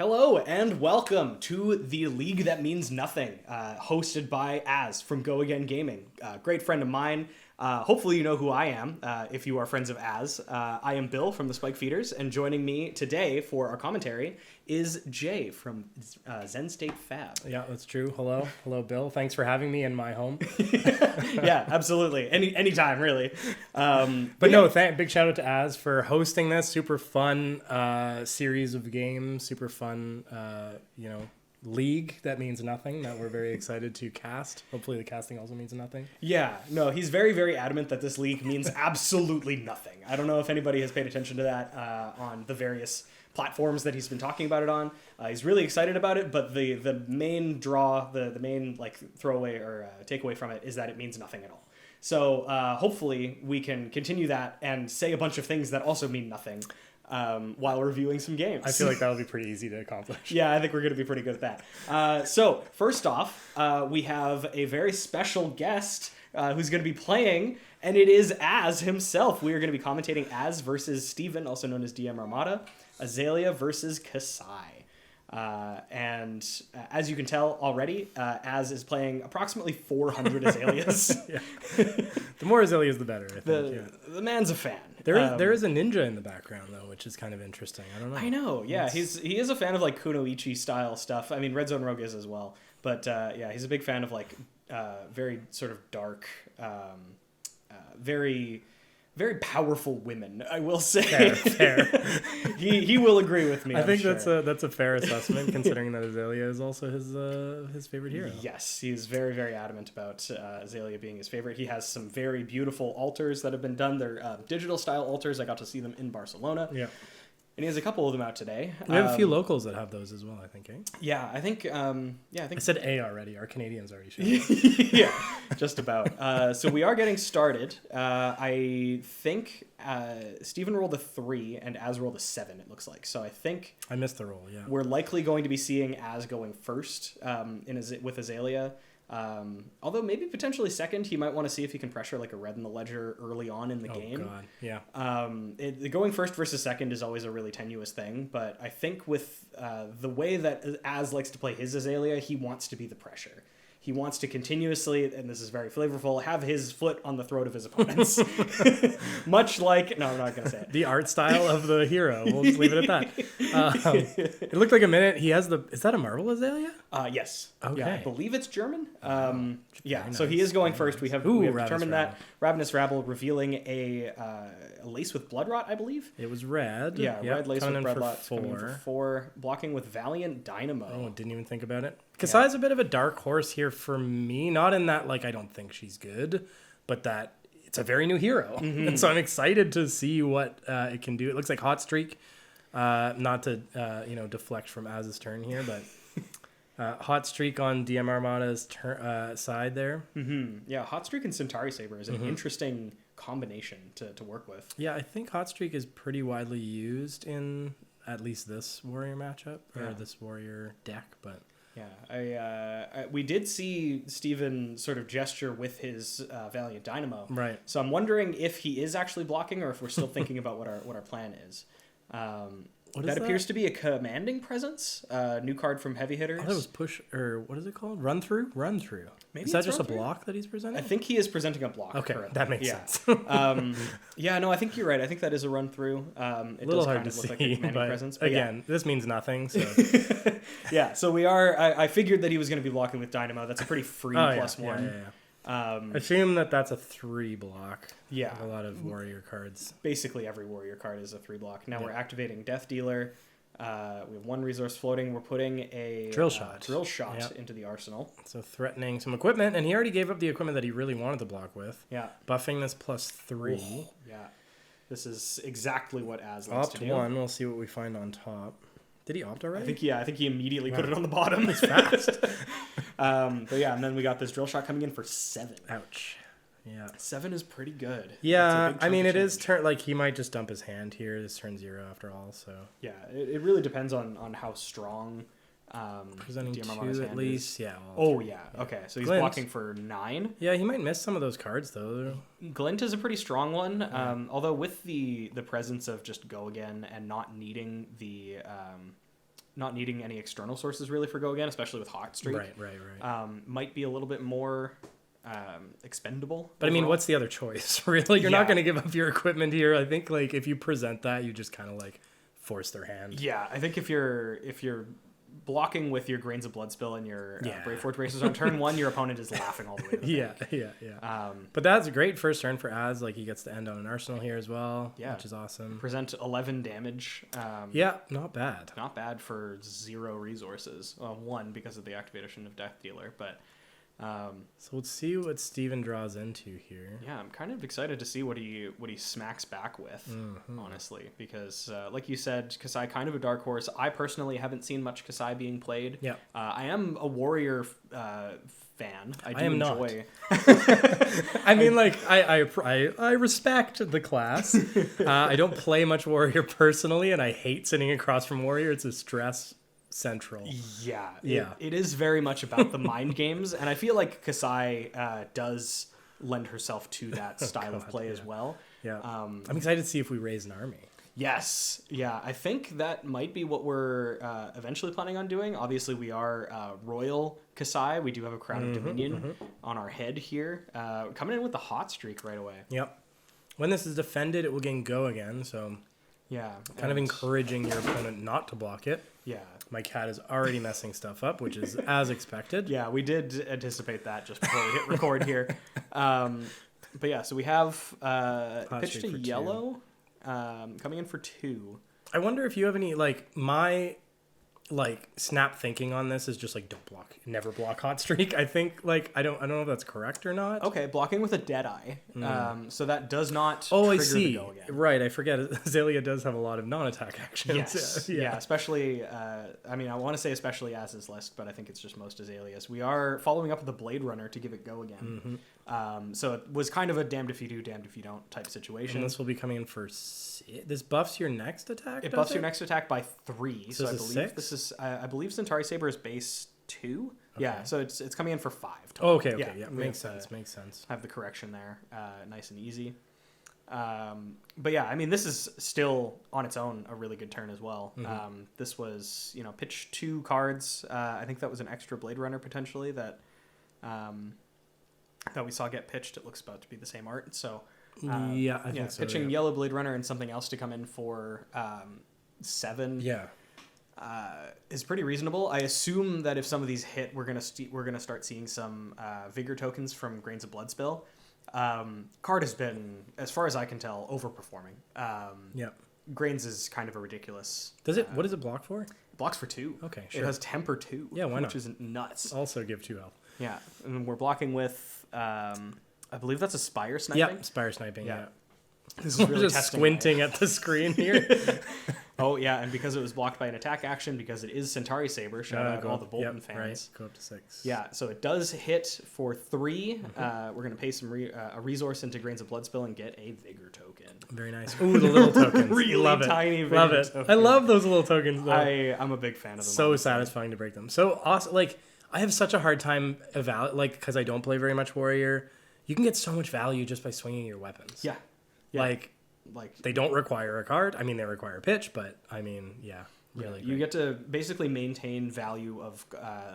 Hello and welcome to the League That Means Nothing, hosted by Az from Go Again Gaming. Great friend of mine. Hopefully you know who I am, if you are friends of Az. I am Bill from the Spike Feeders, and joining me today for our commentary is Jay from Zen State Fab. Yeah, that's true. Hello, Bill. Thanks for having me in my home. Yeah, absolutely. Anytime, really. Big shout out to Az for hosting this super fun series of games. Super fun, league that means nothing that we're very excited to cast. Hopefully the casting also means nothing. Yeah, no, he's very, very adamant that this league means absolutely nothing. I don't know if anybody has paid attention to that on the various platforms that he's been talking about it on. He's really excited about it, but the main draw, the main throwaway or takeaway from it is that it means nothing at all. So hopefully we can continue that and say a bunch of things that also mean nothing while reviewing some games. I feel like that'll be pretty easy to accomplish. Yeah, I think we're going to be pretty good at that. So first off, we have a very special guest who's going to be playing, and it is Az himself. We are going to be commentating Az versus Steven, also known as DMARMADA, Azalea versus Kassai. And as you can tell already, Az is playing approximately 400 Azaleas. The more Azaleas, the better, I think. The man's a fan. There is a ninja in the background, though, which is kind of interesting. I don't know. I know, yeah. He is a fan of Kunoichi style stuff. I mean, Red Zone Rogue is as well. But he's a big fan of very sort of dark, very... very powerful women, I will say. Fair. He will agree with me. I think that's a fair assessment, considering that Azalea is also his favorite hero. Yes, he's very, very adamant about Azalea being his favorite. He has some very beautiful altars that have been done. They're digital style altars. I got to see them in Barcelona. Yeah. And he has a couple of them out today. We have a few locals that have those as well, I think, eh? Yeah, I think... I said A already. Our Canadians already showed. Yeah, just about. So we are getting started. I think Steven rolled a 3 and Az rolled a 7, it looks like. So I think... I missed the roll, yeah. We're likely going to be seeing Az going first with Azalea. Although maybe potentially second. He might want to see if he can pressure a red in the ledger early on in the game. Oh, God, yeah. Going first versus second is always a really tenuous thing, but I think with the way that Az likes to play his Azalea, he wants to be the pressure. He wants to continuously, and this is very flavorful, have his foot on the throat of his opponents. Much like... No, I'm not going to say it. The art style of the hero. We'll just leave it at that. It looked like a minute. He has the... Is that a Marvel Azalea? Yes. Okay. Yeah, I believe it's German. Nice. So he is going first. We have determined that. Ravenous Rabble revealing a lace with blood rot, I believe. It was red. Yeah, red lace with blood rot. 4. Blocking with Valiant Dynamo. Oh, didn't even think about it. Kassai's a bit of a dark horse here for me. Not in that, I don't think she's good, but that it's a very new hero. Mm-hmm. And so I'm excited to see what it can do. It looks like Hot Streak. Not to, deflect from Az's turn here, but Hot Streak on DMARMADA's side there. Mm-hmm. Yeah, Hot Streak and Centauri Saber is an interesting combination to work with. Yeah, I think Hot Streak is pretty widely used in at least this warrior matchup, or this warrior deck, but... Yeah, we did see Steven sort of gesture with his Valiant Dynamo. Right. So I'm wondering if he is actually blocking or if we're still thinking about what our plan is. That appears to be a commanding presence. New card from Heavy Hitters. I thought it was push, or what is it called? Run through? Maybe is that just a block that he's presenting? I think he is presenting a block. Okay, currently. that makes sense. I think you're right. I think that is a run through. It does hard kind of to look see, like a commanding presence. But again, this means nothing. So. Yeah, so we are... I figured that he was going to be blocking with Dynamo. That's a pretty free +1. Yeah. Assume that's a 3 block. Yeah. A lot of warrior cards. Basically every warrior card is a 3 block. Now we're activating Death Dealer. We have 1 resource floating. We're putting a drill shot into the arsenal. So threatening some equipment, and he already gave up the equipment that he really wanted to block with. Yeah. Buffing this +3. Oh, yeah. This is exactly what Az likes to do. Opt 1. We'll see what we find on top. Did he opt already? I think he immediately put it on the bottom. It's fast. And then we got this drill shot coming in for 7. Ouch. Yeah. 7 is pretty good. Yeah, I mean, it is he might just dump his hand here. This turn 0 after all, so. Yeah, it really depends on how strong presenting DMARMADA's 2 hand at least. is. Yeah. Okay. So he's Glint. blocking for 9. Yeah, he might miss some of those cards, though. Glint is a pretty strong one, although with the presence of just Go Again and not needing the not needing any external sources really for Go Again, especially with Hot Streak. Right. Might be a little bit more expendable. But overall. I mean, what's the other choice? Really, you're not going to give up your equipment here. I think like if you present that, you just kind of like force their hand. Yeah, I think if you're blocking with your Grains of Bloodspill and your Brave Forge Racers on turn 1, your opponent is laughing all the way to the bank. Yeah. But that's a great first turn for Az. Like he gets to end on an Arsenal here as well, which is awesome. Present 11 damage. Not bad. Not bad for 0 resources. 1 because of the activation of Death Dealer, but. So let's see what Steven draws into here. Yeah, I'm kind of excited to see what he smacks back with, honestly, because like you said, Kassai kind of a dark horse. I personally haven't seen much Kassai being played. Yeah, I am a warrior fan. I am enjoy. Not. I mean, like I respect the class. I don't play much warrior personally, and I hate sitting across from warrior. It's a stress central. It is very much about the mind games, and I feel like Kassai does lend herself to that style of play as well. I'm excited to see if we raise an army. Yes, I think that might be what we're eventually planning on doing. Obviously, we are Royal Kassai. We do have a Crown of Dominion on our head here, coming in with the Hot Streak right away. Yep. When this is defended, it will gain Go Again, so kind of encouraging your opponent not to block it. My cat is already messing stuff up, which is as expected. Yeah, we did anticipate that just before we hit record here. But yeah, so we have pitch to yellow coming in for 2. I wonder if you have any, like, my snap thinking on this is just like never block Hot Streak. I think I don't know if that's correct or not. Okay, blocking with a Deadeye. So that does not I trigger see. the Go Again. Right, I forget Azalea does have a lot of non-attack actions. Yes. Yeah, especially I want to say especially Az's list, but I think it's just most Azaleas. We are following up with the Blade Runner to give it Go Again. So it was kind of a damned if you do, damned if you don't type situation. And this will be coming in for this buffs your next attack. It buffs your next attack by 3. So I believe 6? this is I believe Centauri Saber is base 2. Okay. Yeah, so it's coming in for 5. Oh, okay. Yeah, makes sense. Have the correction there, nice and easy. But yeah, I mean, this is still on its own a really good turn as well. This was pitch 2 cards. I think that was an extra Blade Runner potentially that we saw get pitched. It looks about to be the same art. So I think so. Pitching yellow Blade Runner and something else to come in for 7. Is pretty reasonable. I assume that if some of these hit, we're gonna start seeing some vigor tokens from Grains of Bloodspill. Card has been, as far as I can tell, overperforming. Grains is kind of a ridiculous. Does it? What does it block for? It blocks for 2. Okay, sure. It has temper 2. Yeah, why not? Which is nuts. Also give 2 health. Yeah, and we're blocking with. I believe that's a Spire Sniping. Yeah, Spire Sniping. Yeah. This is really just squinting at the screen here. Oh yeah, and because it was blocked by an attack action, because it is Centauri Saber, shout out all the Bolton fans. Right. Go up to 6. Yeah, so it does hit for 3. We're gonna pay some a resource into Grains of Bloodspill and get a Vigor token. Very nice. Ooh, the little tokens. Really love tiny it. Love it. Token. I love those little tokens though. I'm a big fan of them. So satisfying to break them. So awesome. Like I have such a hard time because I don't play very much warrior. You can get so much value just by swinging your weapons. Yeah. Like they don't require a card. I mean, they require a pitch, but I mean, really. You get to basically maintain value of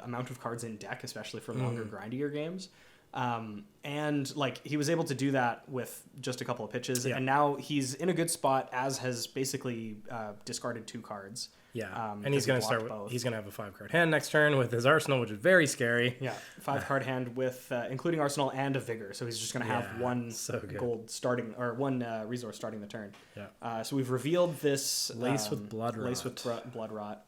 amount of cards in deck, especially for longer, grindier games. And like he was able to do that with just a couple of pitches, and now he's in a good spot. Az has basically discarded 2 cards. Yeah, and he's going to start with, he's going to have a 5-card hand next turn with his Arsenal, which is very scary. Yeah, 5-card hand with including Arsenal and a Vigor, so he's just going to have 1 gold starting or 1 resource starting the turn. Yeah. So we've revealed this Lace with Blood Rot. Lace with Blood Rot.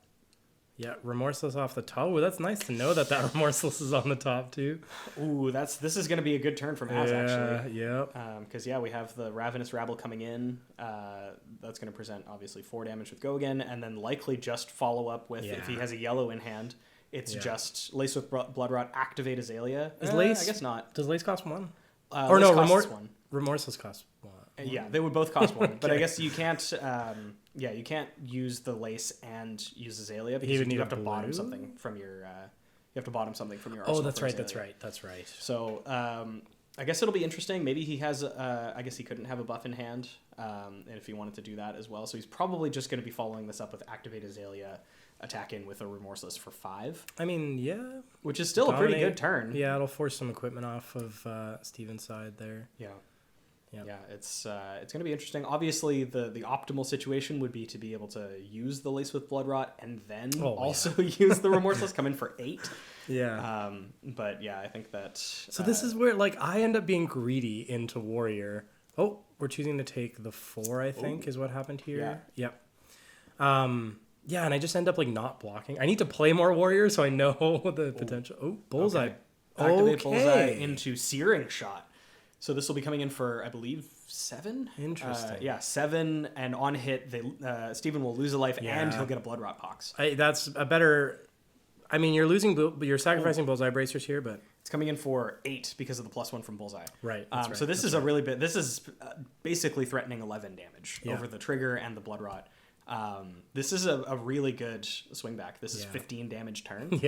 Yeah, Remorseless off the top. Ooh, that's nice to know that Remorseless is on the top too. Ooh, this is going to be a good turn from Az actually. Yep. Because we have the Ravenous Rabble coming in. That's going to present obviously 4 damage with Go Again, and then likely just follow up with if he has a yellow in hand. It's just Lace with Blood Rot, activate Azalea. Is Lace? I guess not. Does Lace cost 1? Or no, Remorseless costs 1. Yeah, they would both cost 1, but I guess you can't. You can't use the Lace and use Azalea because you have to bottom something from your. You have to bottom something from your Arsenal. Oh, that's right. That's right. So I guess it'll be interesting. Maybe he has. I guess he couldn't have a buff in hand, and if he wanted to do that as well, so he's probably just going to be following this up with activate Azalea, attack in with a Remorseless for 5. I mean, yeah. Which is still a pretty good turn. Yeah, it'll force some equipment off of Steven's side there. Yeah. Yeah. Yeah, it's going to be interesting. Obviously, the optimal situation would be to be able to use the Lace with Bloodrot and then use the Remorseless, come in for 8. Yeah. But yeah, I think that... So this is where, like, I end up being greedy into Warrior. Oh, we're choosing to take the 4, I think, is what happened here. Yeah. Yep. Yeah, and I just end up, like, not blocking. I need to play more Warrior so I know the potential. Oh, Bullseye. Okay. Activate Bullseye into Searing Shot. So this will be coming in for, I believe, 7? Interesting. 7, and on hit, Steven will lose a life, and he'll get a Bloodrot Pox. That's a better... I mean, you're sacrificing Bullseye Bracers here, but... It's coming in for 8 because of the +1 from Bullseye. Right. So this is a really bit... This is basically threatening 11 damage over the trigger and the Bloodrot. This is a really good swing back. This is 15 damage turn.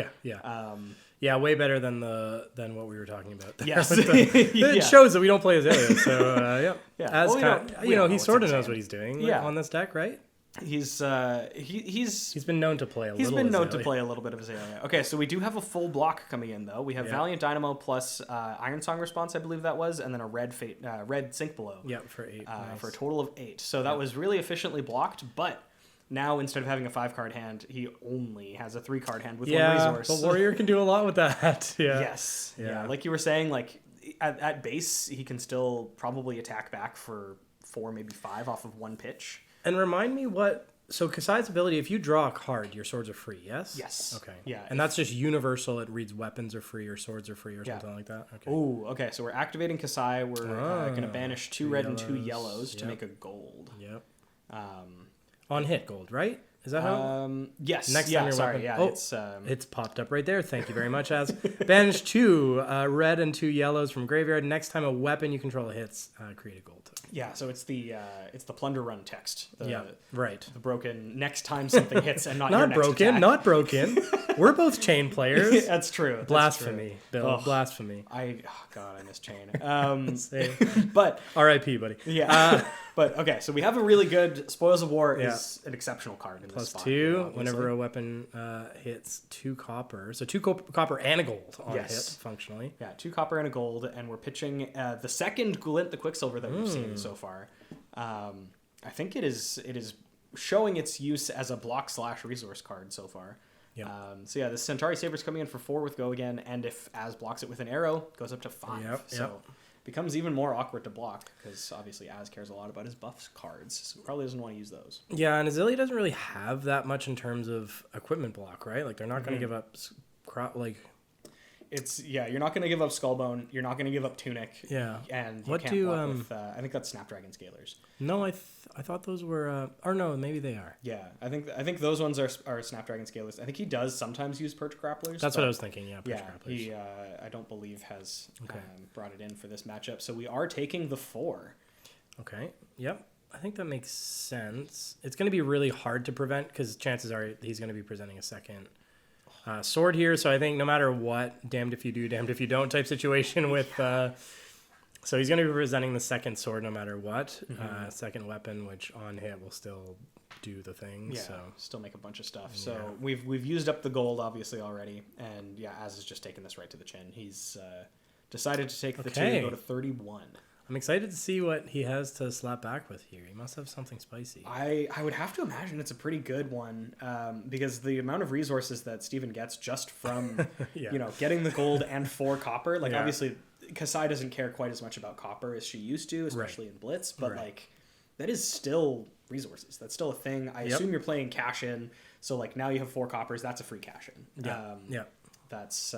Yeah, way better than what we were talking about. Yes. It shows that we don't play Azalea, so As he sort of knows what he's doing on this deck, right? He's been known to play a little. He's been known to play a little bit of Azalea. Okay, so we do have a full block coming in though. We have Valiant Dynamo plus Iron Song Response, I believe that was, and then a red Sink Below. Yep, for 8. Nice. For a total of 8. So that was really efficiently blocked, but now instead of having a 5-card hand, he only has a 3-card hand with 1 resource. But Warrior can do a lot with that. Yes. Yeah. Like you were saying, like at base, he can still probably attack back for 4, maybe 5 off of 1 pitch. And remind me so Kassai's ability, if you draw a card, your swords are free, yes? Yes. Okay. Yeah. And that's just universal. It reads weapons are free or swords are free or something like that? Okay. Oh, okay. So we're activating Kassai. We're going to banish 2 red and 2 yellows to make a gold. Yep. On hit gold, right? Is that how? Yes. Next time sorry. Weapon. It's popped up right there. Thank you very much. As banish 2 red and 2 yellows from graveyard. Next time a weapon you control hits, create a gold token. Yeah. So it's the Plunder Run text. Right. The broken next time something hits and not your next broken. attack. Not broken. We're both chain players. That's true. Blasphemy, Bill. Blasphemy. I miss chain. But R.I.P. buddy. Yeah. But okay, so we have a really good Spoils of War is an exceptional card in this spot. +2 whenever a weapon hits 2 copper. So 2 copper and a gold on hit, functionally. Yeah, 2 copper and a gold, and we're pitching the second Glint the Quicksilver that we've seen so far. I think it is showing its use as a block/resource card so far. Yep. So yeah, the Centauri Saber's coming in for 4 with Go again, and if Az blocks it with an arrow, it goes up to 5. So becomes even more awkward to block because obviously Az cares a lot about his buffs cards, so probably doesn't want to use those. Yeah, and Azalea doesn't really have that much in terms of equipment block, right? Like they're not going to give up you're not going to give up Skullbone, you're not going to give up Tunic. Yeah. And you can't block with I think that's Snapdragon Scalers. No, I thought those were or no, maybe they are. Yeah, I think those ones are Snapdragon Scalers. I think he does sometimes use Perch Grapplers. That's what I was thinking. Yeah, Perch Grapplers. He I don't believe has brought it in for this matchup. So we are taking the 4. Okay. Yep. I think that makes sense. It's going to be really hard to prevent because chances are he's going to be presenting a second sword here. So I think no matter what, damned if you do, damned if you don't type situation with. So he's going to be presenting the second sword no matter what. Second weapon, which on hit will still do the thing. Yeah, so still make a bunch of stuff. So we've used up the gold obviously already, and Az is just taking this right to the chin. He's decided to take the 2 and go to 31. I'm excited to see what he has to slap back with here. He must have something spicy. I would have to imagine it's a pretty good one because the amount of resources that Steven gets just from getting the gold and 4 copper, obviously Kassai doesn't care quite as much about copper as she used to, especially in Blitz, but that is still resources. That's still a thing. I assume you're playing cash in, so now you have 4 coppers. That's a free cash in. That's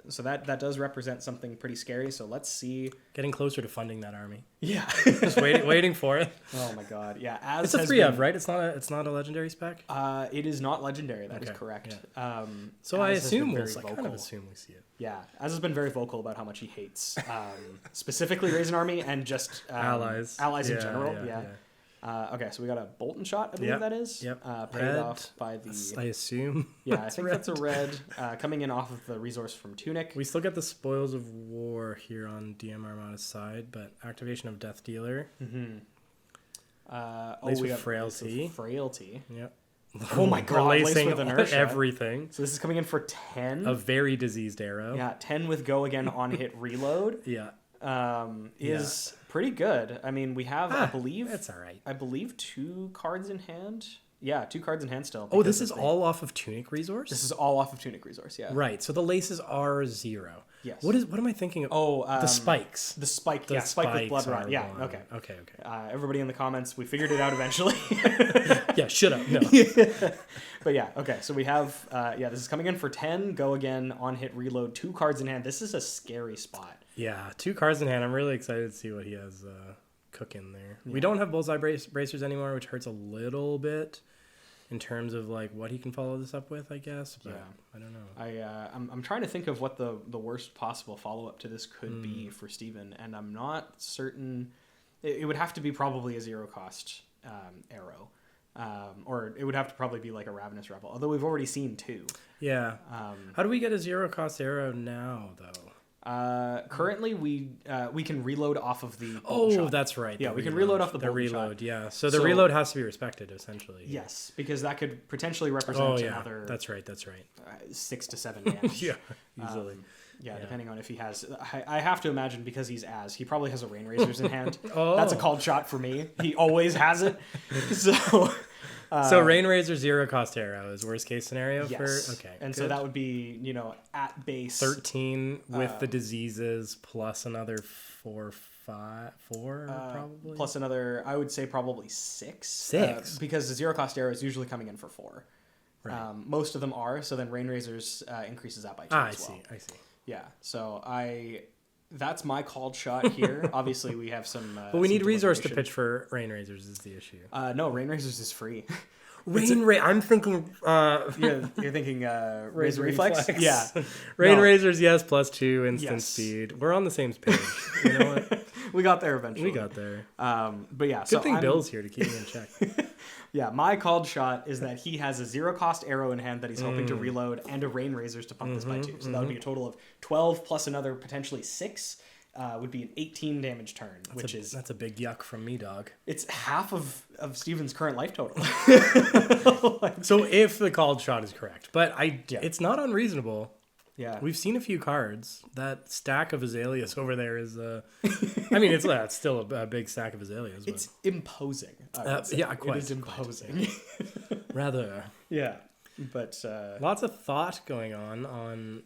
so that does represent something pretty scary. So let's see. Getting closer to funding that army. Yeah, just waiting for it. Oh my god, yeah. As it's a 3-of, right? It's not a legendary spec. It is not legendary. That is correct. Yeah. So I assume I kind of assume we see it. Yeah, Az has been very vocal about how much he hates specifically Raisin Army and just allies in general. Yeah. Okay, so we got a Bolton Shot, I believe that is. Yep. Paid off by the... I assume. Yeah, I think that's a red. Coming in off of the resource from Tunic. We still get the Spoils of War here on DMARMADA's side, but activation of Death Dealer. Mm-hmm. We have Frailty. Frailty. Yep. Oh my god, Lace releasing with inertia. everything. So this is coming in for 10. A very diseased arrow. Yeah, 10 with go again on hit reload. Yeah. Is pretty good. I mean, we have, I believe... That's all right. I believe 2 cards in hand. Yeah, 2 cards in hand still. Oh, this is all off of Tunic Resource? This is all off of Tunic Resource, yeah. Right, so the laces are 0. Yes. What am I thinking of? Oh, the spikes. The spike, The yeah, spike with spikes blood rot. are Yeah, one. okay. Okay. Everybody in the comments, we figured it out eventually. Yeah, shut up. No. But yeah, okay, so we have, this is coming in for 10, go again, on hit reload, 2 cards in hand. This is a scary spot. Yeah, 2 cards in hand. I'm really excited to see what he has cooking there. Yeah. We don't have bullseye bracers anymore, which hurts a little bit in terms of like what he can follow this up with, I guess. But I don't know. I'm trying to think of what the worst possible follow up to this could be for Steven, and I'm not certain. It would have to be probably a 0 cost arrow, or it would have to probably be like a Ravenous Rebel. Although we've already seen 2. Yeah. How do we get a 0 cost arrow now though? Currently, we can reload off of the shot. That's right. Yeah, we can reload off the reload. Shot. Yeah, so the reload has to be respected essentially. Yes, because that could potentially represent another. That's right. 6 to 7 damage. Yeah, easily. Depending on if he has. I have to imagine because he's he probably has a Rain Razors in hand. Oh, that's a called shot for me. He always has it. So. So Rain Razor 0 cost arrow is worst case scenario yes. Okay. And good. So that would be, at base 13 with the diseases plus another 4 probably. Plus another, I would say probably 6. 6 because the 0 cost arrow is usually coming in for 4. Right. Most of them are, so then Rain Razors increases that by 2 I as well. I see. Yeah. So that's my called shot here. Obviously, we have some. But we need resource to pitch for Rain Razors is the issue. No, Rain Razors is free. I'm thinking. You're thinking Razor Reflex. Yeah. Rain Razors, yes, +2 instant speed. We're on the same page. You know what? We got there eventually. We got there. But yeah. Good thing Bill's here to keep me in check. Yeah, my called shot is that he has a 0 cost arrow in hand that he's hoping to reload and a Rain Razors to pump this by 2. So that would be a total of 12 plus another potentially 6 would be an 18 damage turn, that's a big yuck from me, dog. It's half of Steven's current life total. So if the called shot is correct, but it's not unreasonable. Yeah, we've seen a few cards. That stack of Azaleas over there is, I mean, it's still a big stack of Azaleas. But... It's imposing. Yeah, quite. It is imposing. Rather. Yeah, but lots of thought going on,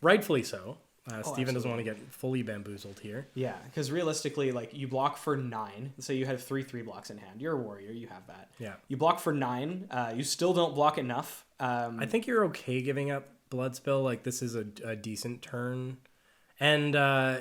rightfully so. Steven doesn't want to get fully bamboozled here. Yeah, because realistically, like, you block for 9. So you have 3 blocks in hand. You're a warrior. You have that. Yeah. You block for 9. You still don't block enough. I think you're okay giving up blood spill. Like, this is a decent turn. And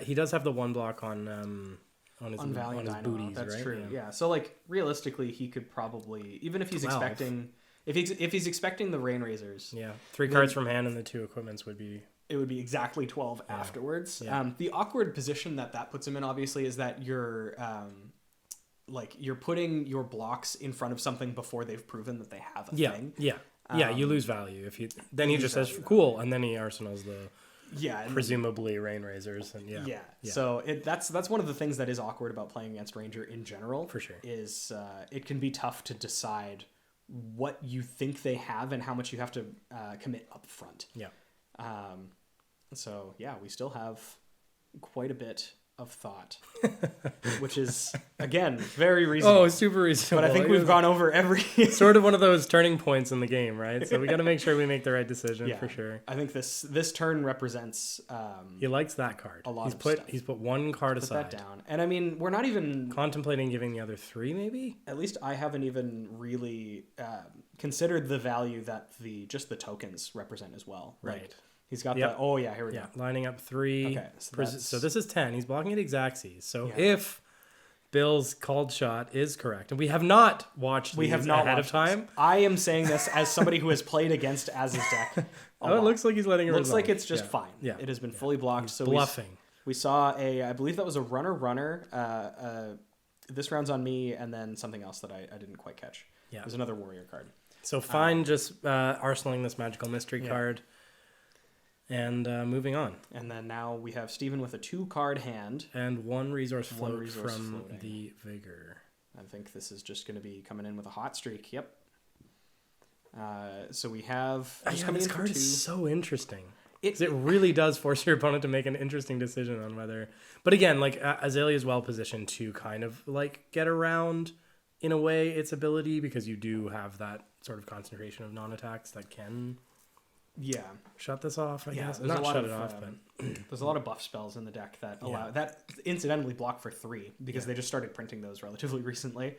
he does have the 1 block on his booties, That's right? true. Yeah. So, like, realistically, he could probably, even if he's 12. expecting... If he's expecting the Rain Razors... Yeah. 3 cards from hand and the 2 equipments would be... It would be exactly 12 afterwards. Yeah. The awkward position that puts him in, obviously, is that you're putting your blocks in front of something before they've proven that they have a thing. Yeah, you lose value if he just says cool, and then he arsenals the presumably Rain Razors and yeah. So that's one of the things that is awkward about playing against Ranger in general. For sure, is it can be tough to decide what you think they have and how much you have to commit up front. Yeah. So yeah, we still have quite a bit of thought, which is again very reasonable. Oh, super reasonable. But I think we've gone over every sort of one of those turning points in the game, right? So we got to make sure we make the right decision for sure. I think this turn represents. He likes that card. A lot. He's put 1 card aside. Put that down, and I mean we're not even contemplating giving the other 3, maybe. At least I haven't even really considered the value that the tokens represent as well. Right. He's got here we go. Yeah, lining up 3. Okay, so this is 10. He's blocking at Xaxes. So if Bill's called shot is correct, and we have not watched these ahead of time. I am saying this as somebody who has played against Azz's deck. It looks like he's letting it Looks like it's just fine. Yeah. It has been fully blocked. He's bluffing. We saw I believe that was a runner. This round's on me, and then something else that I didn't quite catch. Yeah. There's another warrior card. So fine, just arsenaling this magical mystery card. And moving on. And then now we have Steven with a 2-card hand. And 1 resource float from the Vigor. I think this is just going to be coming in with a hot streak. Yep. So we have this card is so interesting. It really does force your opponent to make an interesting decision on whether. But again, like Azalea is well positioned to kind of like get around in a way its ability, because you do have that sort of concentration of non-attacks that can shut this off. I guess not shut it off, but there's a lot of buff spells in the deck that allow that incidentally block for 3 because they just started printing those relatively recently.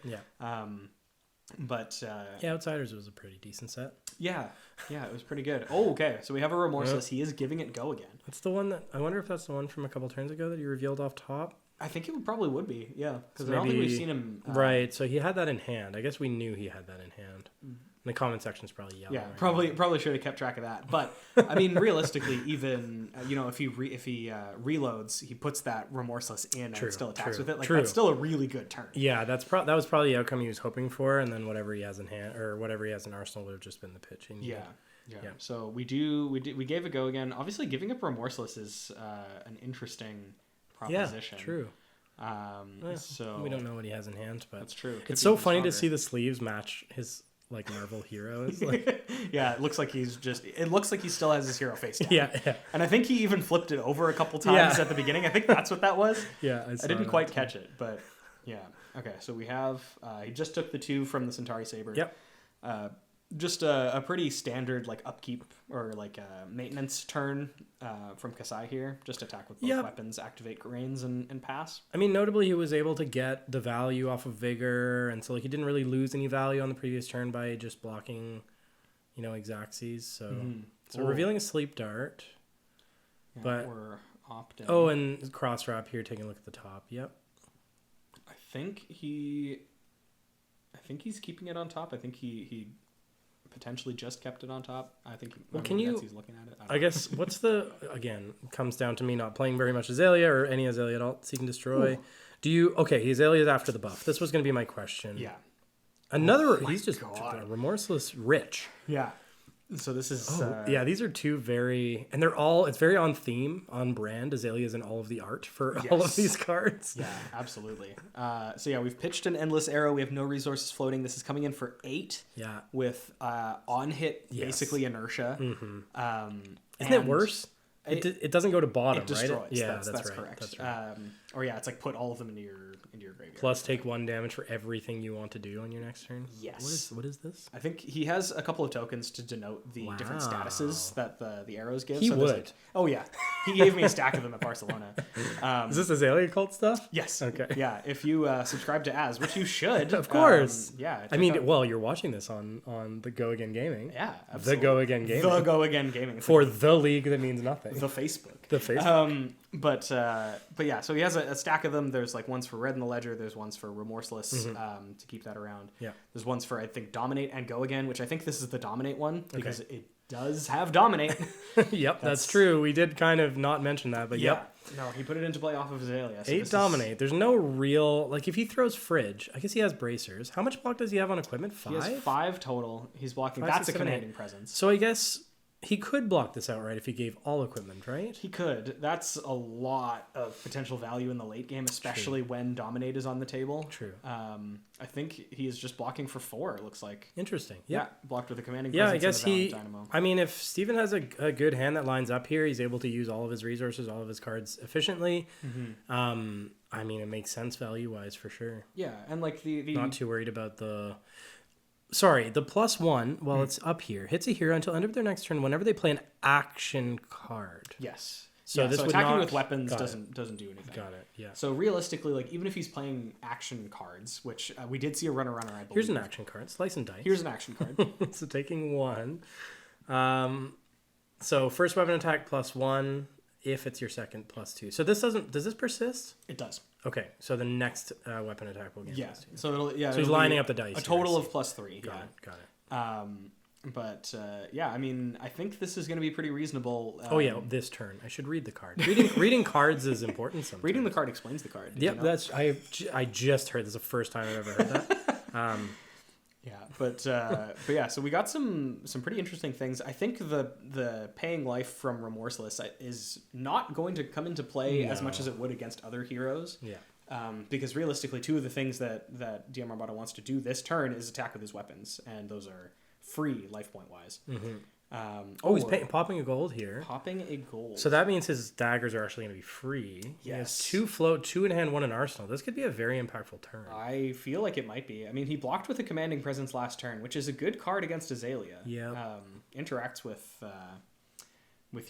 But Outsiders was a pretty decent set. Yeah, it was pretty good. Oh, okay. So we have a Remorseless. He is giving it go again. That's the one that I wonder if that's the one from a couple turns ago that you revealed off top. I think it probably would be, yeah, because I don't think we've seen him. Right, so he had that in hand. I guess we knew he had that in hand. The comment section's probably yellow. Yeah, probably should have kept track of that. But I mean, realistically, even if he reloads, he puts that Remorseless in and still attacks with it. Like that's still a really good turn. Yeah, that was probably the outcome he was hoping for, and then whatever he has in hand or whatever he has in arsenal would have just been the pitching. Yeah. So we gave a go again. Obviously, giving up Remorseless is an interesting proposition. Yeah, true. So we don't know what he has in hand, but that's true. It's so funny to see the sleeves match his like Marvel heroes. Like, it looks like it looks like he still has his hero face down. Yeah. And I think he even flipped it over a couple times at the beginning. I think that's what that was. Yeah, I didn't quite catch it, but yeah. Okay, so we have he just took the 2 from the Centauri Saber. Yep. Just a pretty standard like upkeep or like maintenance turn from Kassai here. Just attack with both weapons, activate Grains, and pass. I mean, notably, he was able to get the value off of Vigor, and so like he didn't really lose any value on the previous turn by just blocking, Exaxes. So, revealing a Sleep Dart. Yeah, but we're opting. Oh, and Cross Wrap here, taking a look at the top. Yep. I think he's keeping it on top. I think he potentially just kept it on top. I think he's looking at it. I guess what's again, comes down to me not playing very much Azalea or any Azalea at all. Seek and Destroy. Ooh. Azalea's after the buff. This was going to be my question. Yeah. He's just Remorseless rich. Yeah. So this is these are two very, and it's very on theme, on brand. Azalea's in all of the art for all of these cards. Yeah, absolutely. We've pitched an Endless Arrow. We have no resources floating. This is coming in for 8. Yeah. With on hit basically inertia. Mm-hmm. Isn't it worse? It doesn't go to bottom, it destroys. Right? Yeah, that's right. Correct. That's right. It's like put all of them into your graveyard. Plus take 1 damage for everything you want to do on your next turn. Yes. What is this? I think he has a couple of tokens to denote the different statuses that the arrows give. He would. He gave me a stack of them at Barcelona. Is this Azalea cult stuff? Yes. Okay. Yeah. If you subscribe to Az, which you should, of course. You're watching this on the Go Again Gaming. Yeah. Absolutely. The Go Again Gaming. The Go Again Gaming for the league that means nothing. The Facebook. So he has a stack of them. There's like ones for Red in the Ledger. There's ones for Remorseless to keep that around. Yeah. There's ones for I think Dominate and Go Again, which I think this is the Dominate one because it does have Dominate. Yep, that's true. We did kind of not mention that, but yep. No, he put it into play off of Azalea. So 8 Dominate. There's no real if he throws Fridge, I guess he has Bracers. How much block does he have on equipment? 5? He has 5 total. He's blocking. 5, that's 6, a 7, commanding 8. presence. So I guess he could block this outright if he gave all equipment, right? He could. That's a lot of potential value in the late game, especially when Dominate is on the table. True. I think he is just blocking for 4, it looks like. Interesting. Yeah, blocked with a commanding presence. Yeah, I guess he... I mean, if Steven has a good hand that lines up here, he's able to use all of his resources, all of his cards efficiently. Mm-hmm. I mean, it makes sense value-wise for sure. Yeah, and like the... Not too worried about the... Sorry, the +1, while it's up here, hits a hero until end of their next turn whenever they play an action card. Yes. So this would attacking with weapons doesn't do anything. Got it. Yeah. So realistically, even if he's playing action cards, which we did see a runner, I believe. Here's an action card. Slice and dice. Here's an action card. So taking 1. So first weapon attack +1. If it's your second +2. So does this persist? It does. Okay, so the next weapon attack will get +2. So he's lining up the dice. A total of +3. Got it. I mean, I think this is going to be pretty reasonable. This turn. I should read the card. Reading cards is important sometimes. Reading the card explains the card. Yep, I just heard this. Is the first time I've ever heard that. So we got some pretty interesting things. I think the paying life from Remorseless is not going to come into play as much as it would against other heroes. Yeah. Because realistically, 2 of the things that DMARMADA wants to do this turn is attack with his weapons, and those are free life point wise. He's popping a gold here. Popping a gold. So that means his daggers are actually going to be free. Yes. He has 2 float, 2 in hand, 1 in arsenal. This could be a very impactful turn. I feel like it might be. I mean, he blocked with a commanding presence last turn, which is a good card against Azalea. Yeah. Interacts with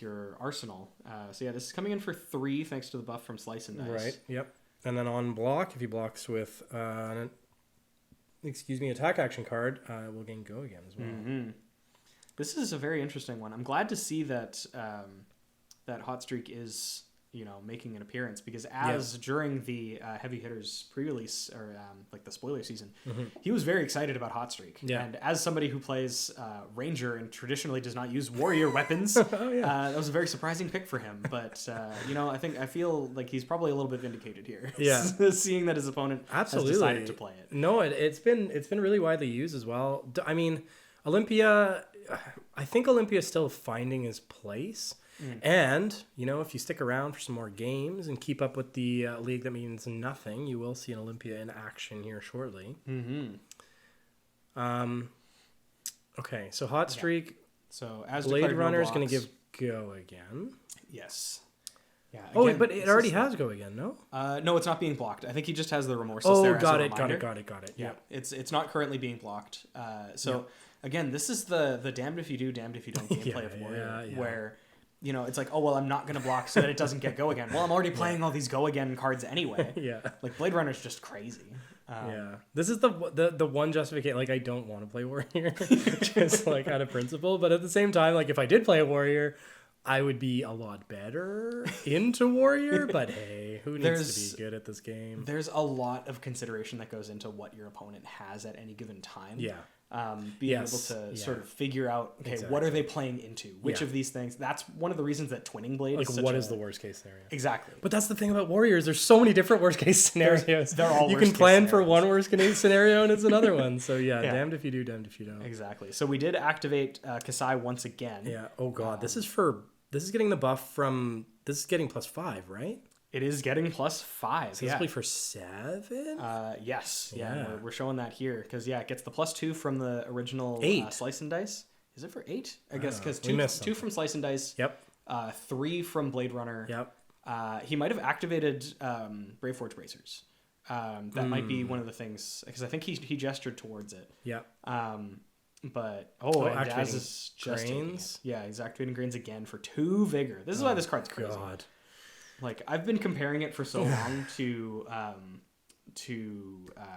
your arsenal. So yeah, this is coming in for 3 thanks to the buff from Slice and Dice. Right. Yep. And then on block, if he blocks with attack action card, we'll gain go again as well. Mm-hmm. This is a very interesting one. I'm glad to see that that Hot Streak is making an appearance, because during the Heavy Hitters pre-release or like the spoiler season, he was very excited about Hot Streak. Yeah. And as somebody who plays Ranger and traditionally does not use warrior weapons, that was a very surprising pick for him. But I feel like he's probably a little bit vindicated here. Yeah, seeing that his opponent has decided to play it. No, it's been really widely used as well. I mean, Olympia. I think Olympia is still finding his place. And, if you stick around for some more games and keep up with the league that means nothing, you will see an Olympia in action here shortly. Okay, so Hot Streak. Yeah. So as Blade Runner is going to give go again. Yes. Yeah. Again, but it already has go again, no? No, it's not being blocked. I think he just has the remorseless there. Got as a reminder. Got it. Yeah, it's not currently being blocked. Again, this is the damned if you do, damned if you don't gameplay of Warrior, where it's like, I'm not going to block so that it doesn't get go again. Well, I'm already playing all these go again cards anyway. Like Blade Runner's just crazy. This is the one justification. Like, I don't want to play Warrior, just like out of principle. But at the same time, like if I did play a Warrior, I would be a lot better into Warrior. But hey, who needs to be good at this game? There's a lot of consideration that goes into what your opponent has at any given time. Yeah. Being able to sort of figure out, what are they playing into? Which of these things? That's one of the reasons that Twinning Blade is what is the worst case scenario? Exactly. But that's the thing about Warriors. There's so many different worst case scenarios. They're all you can plan for one worst case scenario and it's another one. So damned if you do, damned if you don't. Exactly. So we did activate Kassai once again. Yeah. Oh god, this is getting the buff from. This is getting +5, right? It is getting +5. So it's for 7? Yes. Yeah. We're showing that here because it gets the +2 from the original 8. Slice and Dice. Is it for 8? I guess because 2 from Slice and Dice. Yep. 3 from Blade Runner. Yep. He might have activated Brave Forge Bracers. That might be one of the things because I think he gestured towards it. Yep. But and Daz is just Grains. he's activating Grains again for 2 vigor. This is why this card's crazy. God. Like I've been comparing it for so long to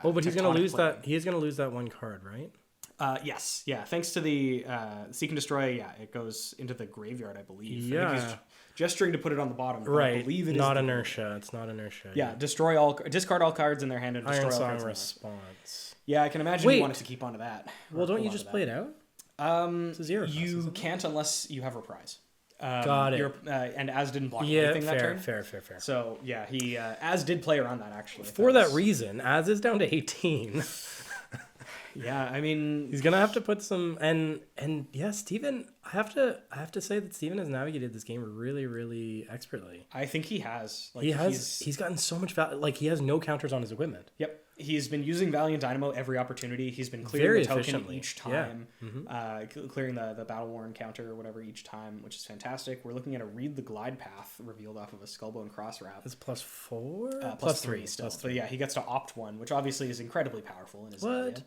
but he's gonna lose that. He is gonna lose that one card, right? Yes. Yeah. Thanks to the Seek and Destroy. Yeah, it goes into the graveyard, I believe. Yeah. I think he's gesturing to put it on the bottom. Right. I believe it not is inertia. It's not inertia. Yeah. Discard all cards in their hand and destroy Iron all Song cards. response. Yeah, I can imagine you wanted to keep onto that. Well, don't you just play it out? It's a 0 cost, you can't unless you have Reprise. Got it. And Az didn't block anything that turn. Fair. So yeah, he Az did play around that actually. For that reason, Az is down to 18. Yeah, I mean he's gonna have to put some and Steven. I have to say that Steven has navigated this game really, really expertly. I think he has. Like, he's gotten so much value. Like he has no counters on his equipment. Yep. He's been using Valiant Dynamo every opportunity. He's been clearing the token each time. Yeah. Clearing the Battle Worn counter or whatever each time, which is fantastic. We're looking at a Read the Glide Path revealed off of a Skullbone Cross Wrap. It's +4? +3 still. So yeah, he gets to opt one, which obviously is incredibly powerful in his What?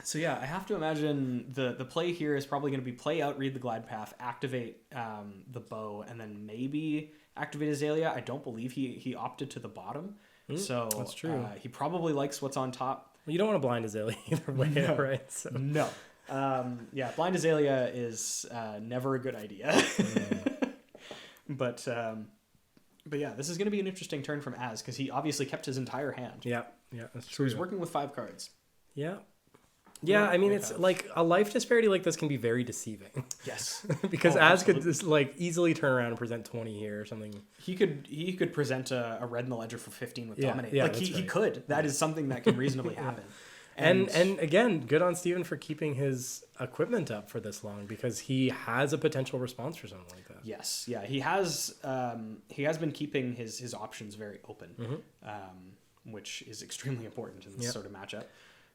So yeah, I have to imagine the play here is probably going to be play out, Read the Glide Path, activate the bow, and then maybe activate Azalea. I don't believe he opted to the bottom, so that's true. He probably likes what's on top. Well, you don't want to blind Azalea either way, right? So. No. Blind Azalea is never a good idea. But yeah, this is going to be an interesting turn from Az because he obviously kept his entire hand. Yeah, that's true. So he's working with 5 cards. Yeah, I mean, it's like a life disparity like this can be very deceiving. Yes. Because Az could just like easily turn around and present 20 here or something. He could present a red in the ledger for 15 with Dominate. Yeah, like he could. That is something that can reasonably happen. And again, good on Steven for keeping his equipment up for this long because he has a potential response for something like that. Yes. Yeah, he has been keeping his options very open. Which is extremely important in this sort of matchup.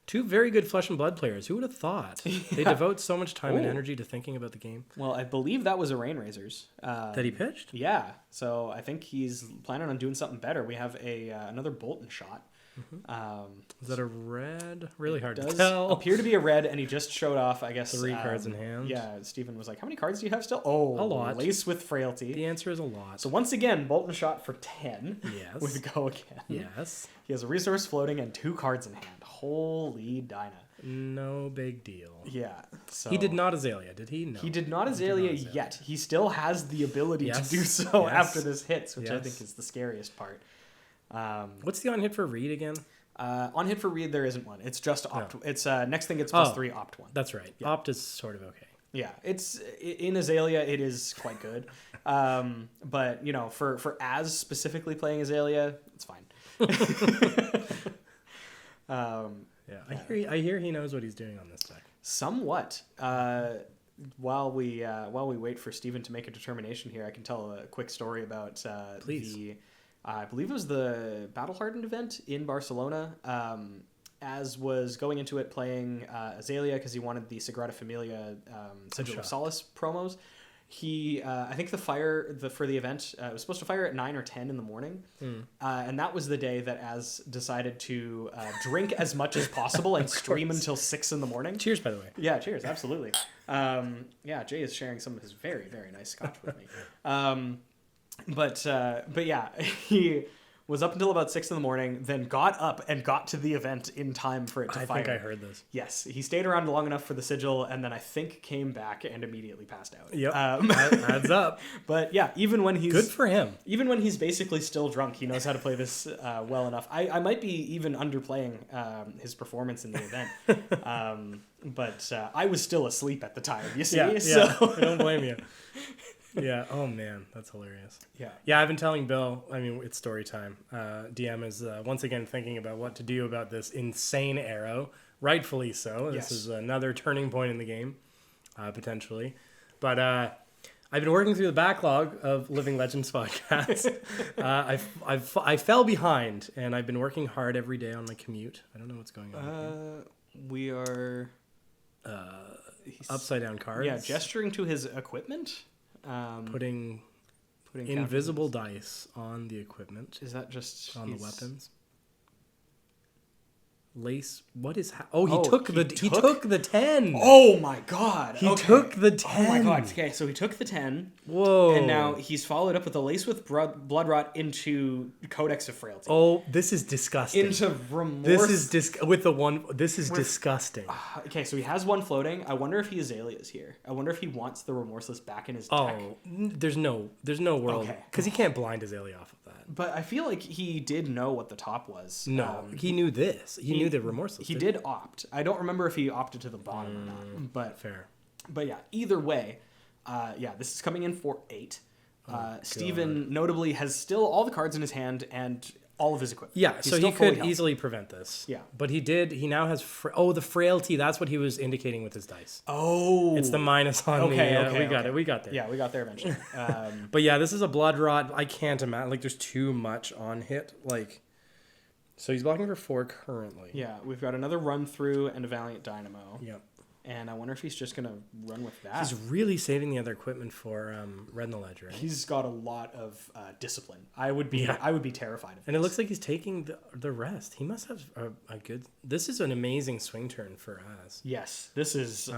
Two very good Flesh and Blood players. Who would have thought? They devote so much time and energy to thinking about the game. Well, I believe that was a Rain Razors. That he pitched? Yeah. So I think he's planning on doing something better. We have another Bolton shot. Is that a red? Really hard to Does tell. appear to be a red, and he just showed off, I guess. 3 cards in hand. Yeah, Stephen was like, how many cards do you have still? Oh, a lot. Lace with Frailty. The answer is a lot. So once again, Bolton shot for 10. Yes. With Go Again. Yes. He has a resource floating and 2 cards in hand. Holy Dinah. No big deal. Yeah. So He did not Azalea, did he? No. He did not Azalea yet. He still has the ability to do so after this hits, which I think is the scariest part. What's the on hit for Reed again? On hit for Reed, there isn't one. It's just opt. No. It's next thing. It's +3 opt 1. That's right. Yeah. Opt is sort of okay. Yeah, it's in Azalea. It is quite good, but you know, for Az specifically playing Azalea, it's fine. I hear he knows what he's doing on this deck. Somewhat. While we wait for Steven to make a determination here, I can tell a quick story about I believe it was the Battle Hardened event in Barcelona. Az was going into it playing Azalea because he wanted the Sagrada Familia Sigil of Solace promos. He, I think for the event, it was supposed to fire at 9 or 10 in the morning. And that was the day that Az decided to drink as much as possible and stream until 6 in the morning. Cheers, by the way. Yeah, cheers. Absolutely. Jay is sharing some of his very, very nice scotch with me. But yeah, he was up until about 6 in the morning, then got up and got to the event in time for it to fire. I think I heard this. Yes, he stayed around long enough for the sigil, and then I think came back and immediately passed out. Yep, adds up. But yeah, even when he's... Good for him. Even when he's basically still drunk, he knows how to play this well enough. I might be even underplaying his performance in the event. But I was still asleep at the time, you see? Yeah, so... I don't blame you. Yeah. Oh man, that's hilarious. Yeah. Yeah, I've been telling Bill. I mean, it's story time. DM is once again thinking about what to do about this insane arrow. Rightfully so. This is another turning point in the game, potentially. But I've been working through the backlog of Living Legends podcasts. I fell behind, and I've been working hard every day on my commute. I don't know what's going on. We are upside down cards. Yeah, gesturing to his equipment. Putting invisible dice on the equipment. Is that just on the weapons? Lace. What is? He took the 10. Oh my god! He took the 10. Oh my god! Okay, so he took the 10. Whoa! And now he's followed up with the Lace with Blood Rot into Codex of Frailty. Oh, this is disgusting. Into Remorse. This is disgusting. Okay, so he has one floating. I wonder if he Azalea's here. I wonder if he wants the Remorseless back in his deck. Oh, there's no world because he can't blind Azalea off of that. But I feel like he did know what the top was. No, he knew this. He knew the Remorseless. He did opt. I don't remember if he opted to the bottom or not. But fair. But yeah, either way, this is coming in for 8. Steven notably has still all the cards in his hand and all of his equipment. Yeah, so he could easily prevent this. Yeah. But he did. He now has... the frailty. That's what he was indicating with his dice. Oh. It's the minus on we got it. We got there. Yeah, we got there eventually. But yeah, this is a Blood Rot. I can't imagine. Like, there's too much on hit. Like... So he's blocking for 4 currently. Yeah, we've got another run through and a Valiant Dynamo. Yep. And I wonder if he's just going to run with that. He's really saving the other equipment for Red in the Ledger. Right? He's got a lot of discipline. I would be terrified of him. And it looks like he's taking the rest. He must have a good... This is an amazing swing turn for Az. Yes, this is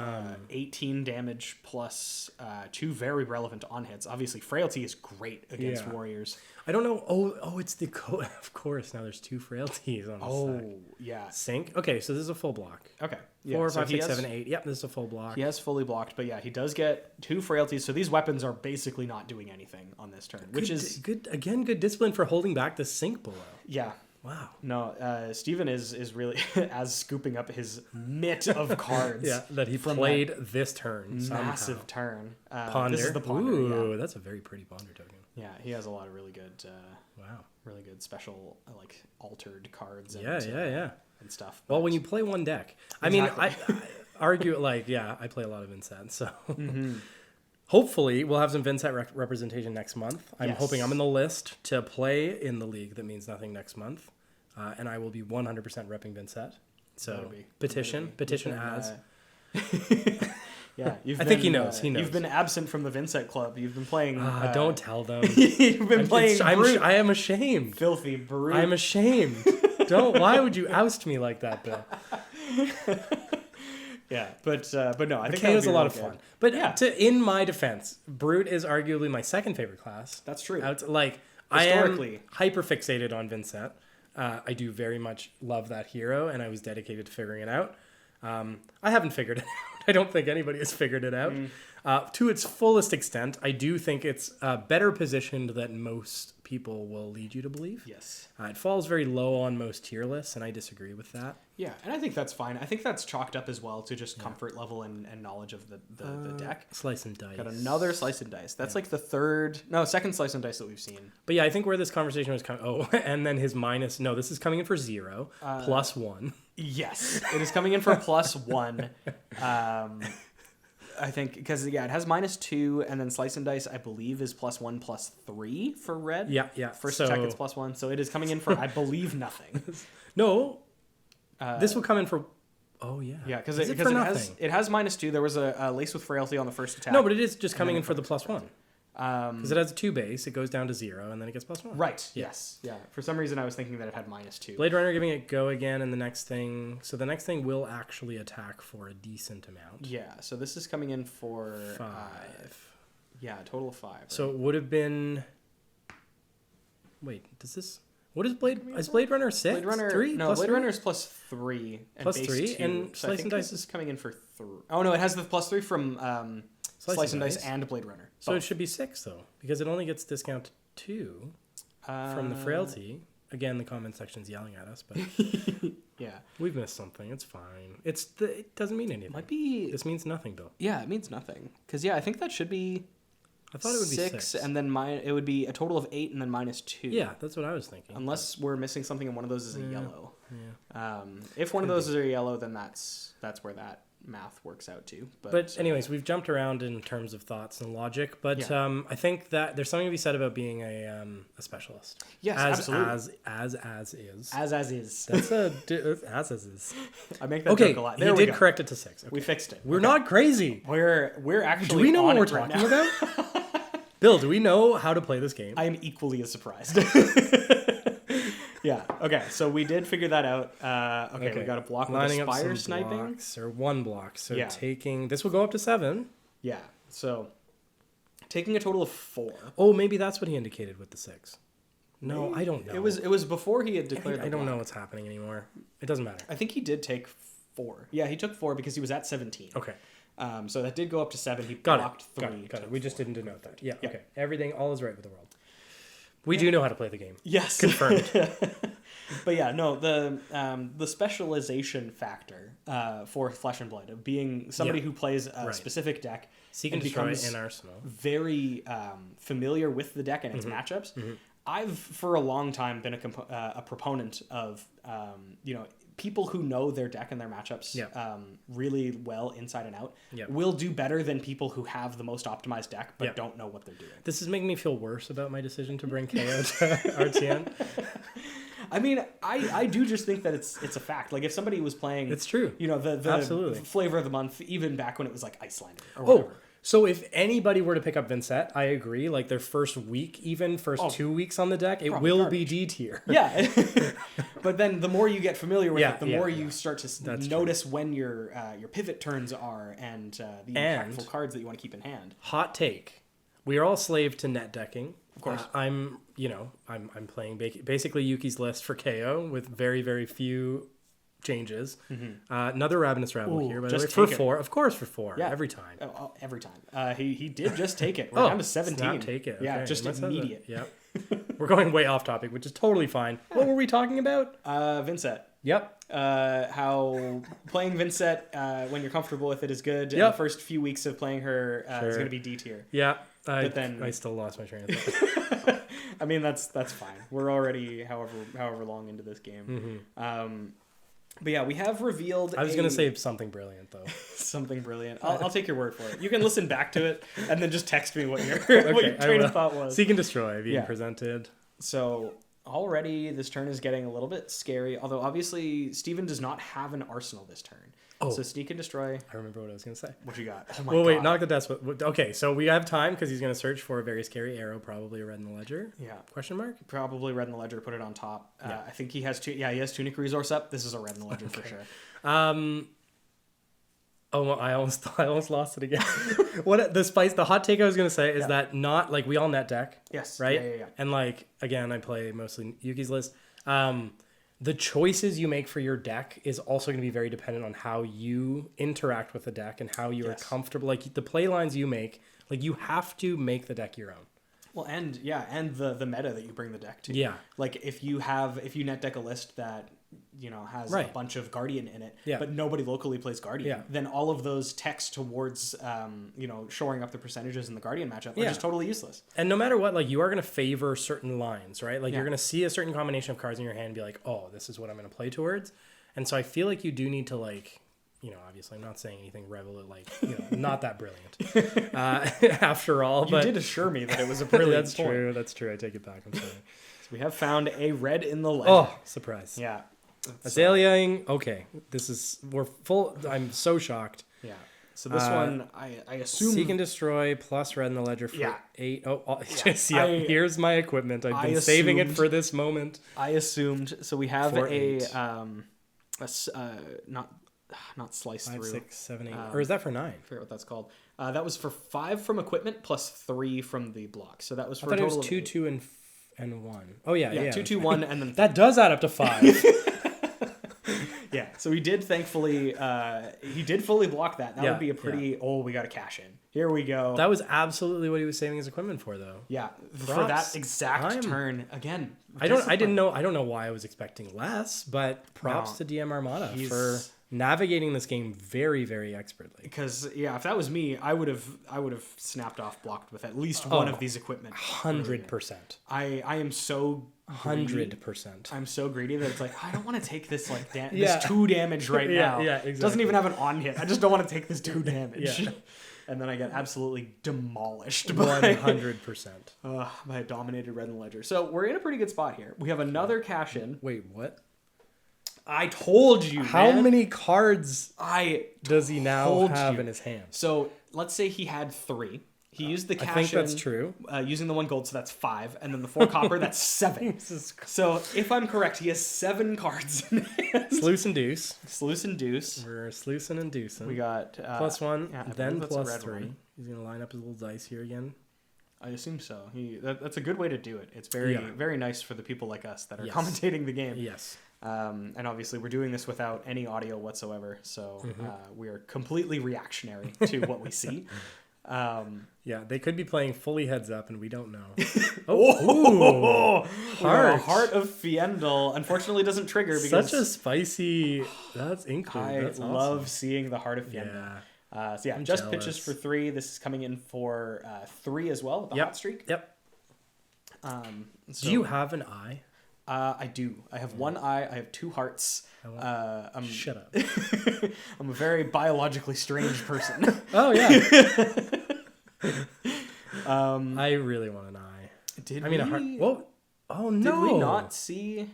18 damage plus 2 very relevant on hits. Obviously, Frailty is great against warriors. I don't know. Oh, it's the of course. Now there's 2 frailties on the side. Oh, yeah. Sync. Okay, so this is a full block. Okay. 4, 5, 6, 7, 8. Yep, this is a full block. He has fully blocked, but yeah, he does get 2 frailties. So these weapons are basically not doing anything on this turn, which is good. Again, good discipline for holding back the sync below. Yeah. Wow. No, Steven is really as scooping up his mitt of cards. That he played this turn. Massive turn. Ponder. This is the Ponder. Ooh, that's a very pretty Ponder token. Yeah, he has a lot of really good, really good special like altered cards. And, and stuff. Well, when you play one deck, exactly. I mean, I argue I play a lot of Vincent, so hopefully we'll have some Vincent representation next month. I'm hoping I'm in the list to play in the league that means nothing next month, and I will be 100% repping Vincent. So petition as. Yeah, I think he knows. He knows. You've been absent from the Vincent Club. You've been playing. Don't tell them. You've been playing. I am ashamed. Filthy brute. I'm ashamed. Don't. Why would you oust me like that, Bill? Yeah, but no, I think KO is a lot of fun. But yeah. In my defense, Brute is arguably my second favorite class. That's true. I am hyper fixated on Vincent. I do very much love that hero, and I was dedicated to figuring it out. I haven't figured it out. I don't think anybody has figured it out. To its fullest extent, I do think it's better positioned than most people will lead you to believe. Yes. It falls very low on most tier lists, and I disagree with that. Yeah, and I think that's fine. I think that's chalked up as well to just comfort level and knowledge of the deck. Slice and dice. Got another slice and dice. That's like the second slice and dice that we've seen. But yeah, I think where this conversation was coming... Oh, and then his minus... No, this is coming in for 0, plus 1. Yes, it is coming in for plus 1. I think because it has -2, and then slice and dice I believe is +1 +3 for red. Yeah. First attack it's +1, so it is coming in for I believe nothing. No, this will come in for. Oh yeah. Yeah, because it has -2. There was a lace with frailty on the first attack. No, but it is just coming in for the +1. Because it has a 2 base, it goes down to 0, and then it gets +1. Right. Yes. Yeah. For some reason, I was thinking that it had -2. Blade Runner giving it go again, and the next thing. So the next thing will actually attack for a decent amount. Yeah. So this is coming in for 5. Yeah, a total of 5. Right? So it would have been. Wait, does this? What is Blade? Is Blade Runner 6? Blade Runner 3? No, Blade Runner is +3 and plus base 3 2. and so slice and dice is coming in for 3. Oh no, it has the +3 from Slice and Dice and Blade Runner. So it should be 6 though, because it only gets discount 2 from the frailty. Again, the comment section's yelling at us, but yeah, we've missed something. It's fine. It doesn't mean anything. Might be. This means nothing, Bill. Yeah, it means nothing. Because I think that should be. I thought it would be 6, and then it would be a total of 8, and then -2. Yeah, that's what I was thinking. Unless we're missing something, and one of those is a yellow. Yeah. If one of those is a yellow, then that's where that math works out to. But anyways, we've jumped around in terms of thoughts and logic, but I think that there's something to be said about being a specialist. Yes, absolutely. As is. As is. That's as is. I make that joke a lot. There we did correct it to 6. Okay. We fixed it. We're not crazy. We're actually. Do we know what we're talking about? Bill, do we know how to play this game? I am equally as surprised. Yeah. Okay. So we did figure that out. Okay. We got a block with Aspire sniping. Blocks, or 1 block. So yeah. This will go up to 7. Yeah. So taking a total of 4. Oh, maybe that's what he indicated with the 6. No, I don't know. It was before he had declared. I don't know what's happening anymore. It doesn't matter. I think he did take 4. Yeah, he took 4 because he was at 17. Okay. So that did go up to 7. He got blocked 3. Got it. We just didn't denote that. Yeah. Okay. Everything. All is right with the world. We do know how to play the game. Yes. Confirmed. But yeah, no, the specialization factor for Flesh and Blood of being somebody who plays a specific deck Seek and Destroy in Arsenal. Very familiar with the deck and its matchups. Mm-hmm. I've for a long time been a proponent of people who know their deck and their matchups really well inside and out will do better than people who have the most optimized deck but don't know what they're doing. This is making me feel worse about my decision to bring KO to RTN. I mean, I do just think that it's a fact. Like if somebody was playing, it's true. The Absolutely. flavor of the month, even back when it was like Icelander or whatever. So if anybody were to pick up Vincent, I agree. Like their first week, even 2 weeks on the deck, it will be D tier. Yeah, but then the more you get familiar with it, the more you start to notice when your pivot turns are and the impactful cards that you want to keep in hand. Hot take: we are all slave to net decking. Of course, I'm playing basically Yuki's list for KO with very very few changes. Mm-hmm. Another Ravenous Rabble here, by the way, for 4. Of course, for 4. Yeah. Every time. Every time. He did just take it. We're down to 17. Not take it. Yeah, okay. just immediate. Yeah. We're going way off topic, which is totally fine. What were we talking about? Vincent. Yep. How playing Vincent when you're comfortable with it is good. Yep. And the first few weeks of playing her is going to be D tier. Yeah. But then I still lost my train of thought. I mean, that's fine. We're already however long into this game. Mm-hmm. But yeah, we have revealed. I was going to say something brilliant, though. Something brilliant. I'll take your word for it. You can listen back to it and then just text me what your train of thought was. Seek and Destroy being presented. So already this turn is getting a little bit scary. Although obviously Steven does not have an arsenal this turn. Oh. So Sneak and Destroy. I remember what I was going to say. What you got? Oh my well, god. wait, knock the desk. Okay, so we have time because he's going to search for a very scary arrow, probably a red in the ledger. Yeah. Question mark? Probably red in the ledger. Put it on top. Yeah. I think he has he has Tunic Resource up. This is a red in the ledger for sure. Oh, well, I almost lost it again. The hot take I was gonna say is that not like we all net deck. Yes. Right. Yeah. And like again, I play mostly Yuki's list. The choices you make for your deck is also going to be very dependent on how you interact with the deck and how you are comfortable. Like the play lines you make, like you have to make the deck your own. Well, and the meta that you bring the deck to. Yeah. Like if you net deck a list that has a bunch of Guardian in it, but nobody locally plays Guardian, then all of those texts towards shoring up the percentages in the Guardian matchup are just totally useless. And no matter what, like you are going to favor certain lines, right? Like you're going to see a certain combination of cards in your hand and be like, oh, this is what I'm going to play towards. And so I feel like you do need to like, obviously I'm not saying anything not that brilliant after all. You but did assure me that it was a brilliant That's true. That's true. I take it back. I'm sorry. So we have found a red in the ledger. Oh, surprise. Yeah. Azalea-ing. Okay. We're full. I'm so shocked. Yeah. So this one, I assume... Seek and Destroy plus red in the ledger for 8. Oh, just, yeah. Here's my equipment. I've been saving it for this moment. I assumed. So we have not slice 5, through. 6, 7, 8. Or is that for 9? I forget what that's called. That was for 5 from equipment plus 3 from the block. So that was for I thought a it total was 2, 2, and 1. Oh, yeah. 2, 2, 1, and then... That does add up to 5. Yeah, so he did thankfully, he did fully block that. That would be a pretty, we got to cash in. Here we go. That was absolutely what he was saving his equipment for, though. Yeah, for that exact turn. Again, I don't know why I was expecting less, but props to DMARMADA for navigating this game very, very expertly. Because if that was me, I would have snapped off blocked with at least one of these equipment. 100%. I am so 100%. I'm so greedy that it's like I don't want to take this this 2 damage right now. Yeah, exactly. It doesn't even have an on hit. I just don't want to take this 2 damage. And then I get absolutely demolished by 100%. By a dominated red in the ledger. So we're in a pretty good spot here. We have another cash in. Wait, what? I told you. How many cards does he now have in his hand? So let's say he had 3. He used the cash in. I think that's true. Using the 1 gold, so that's 5. And then the 4 copper, that's 7. So if I'm correct, he has 7 cards in hand. Sluice and Deuce. Sluice and Deuce. We're sluicing and deucing. We got... +1, then +3. He's going to line up his little dice here again. I assume so. That's a good way to do it. It's very, very nice for the people like us that are commentating the game. Yes. And obviously we're doing this without any audio whatsoever. So we are completely reactionary to what we see. They could be playing fully heads up and we don't know. Heart of Fiendel unfortunately doesn't trigger because such a spicy. That's incredible. That's awesome. Love seeing the Heart of Fiendel. I'm just jealous. pitches for 3. This is coming in for 3 as well with the hot streak. Yep. So, do you have an eye? I do. I have 1 eye. I have 2 hearts. Shut up. I'm a very biologically strange person. Oh yeah. I really want an eye. A heart. Whoa. Oh no. Did we not see?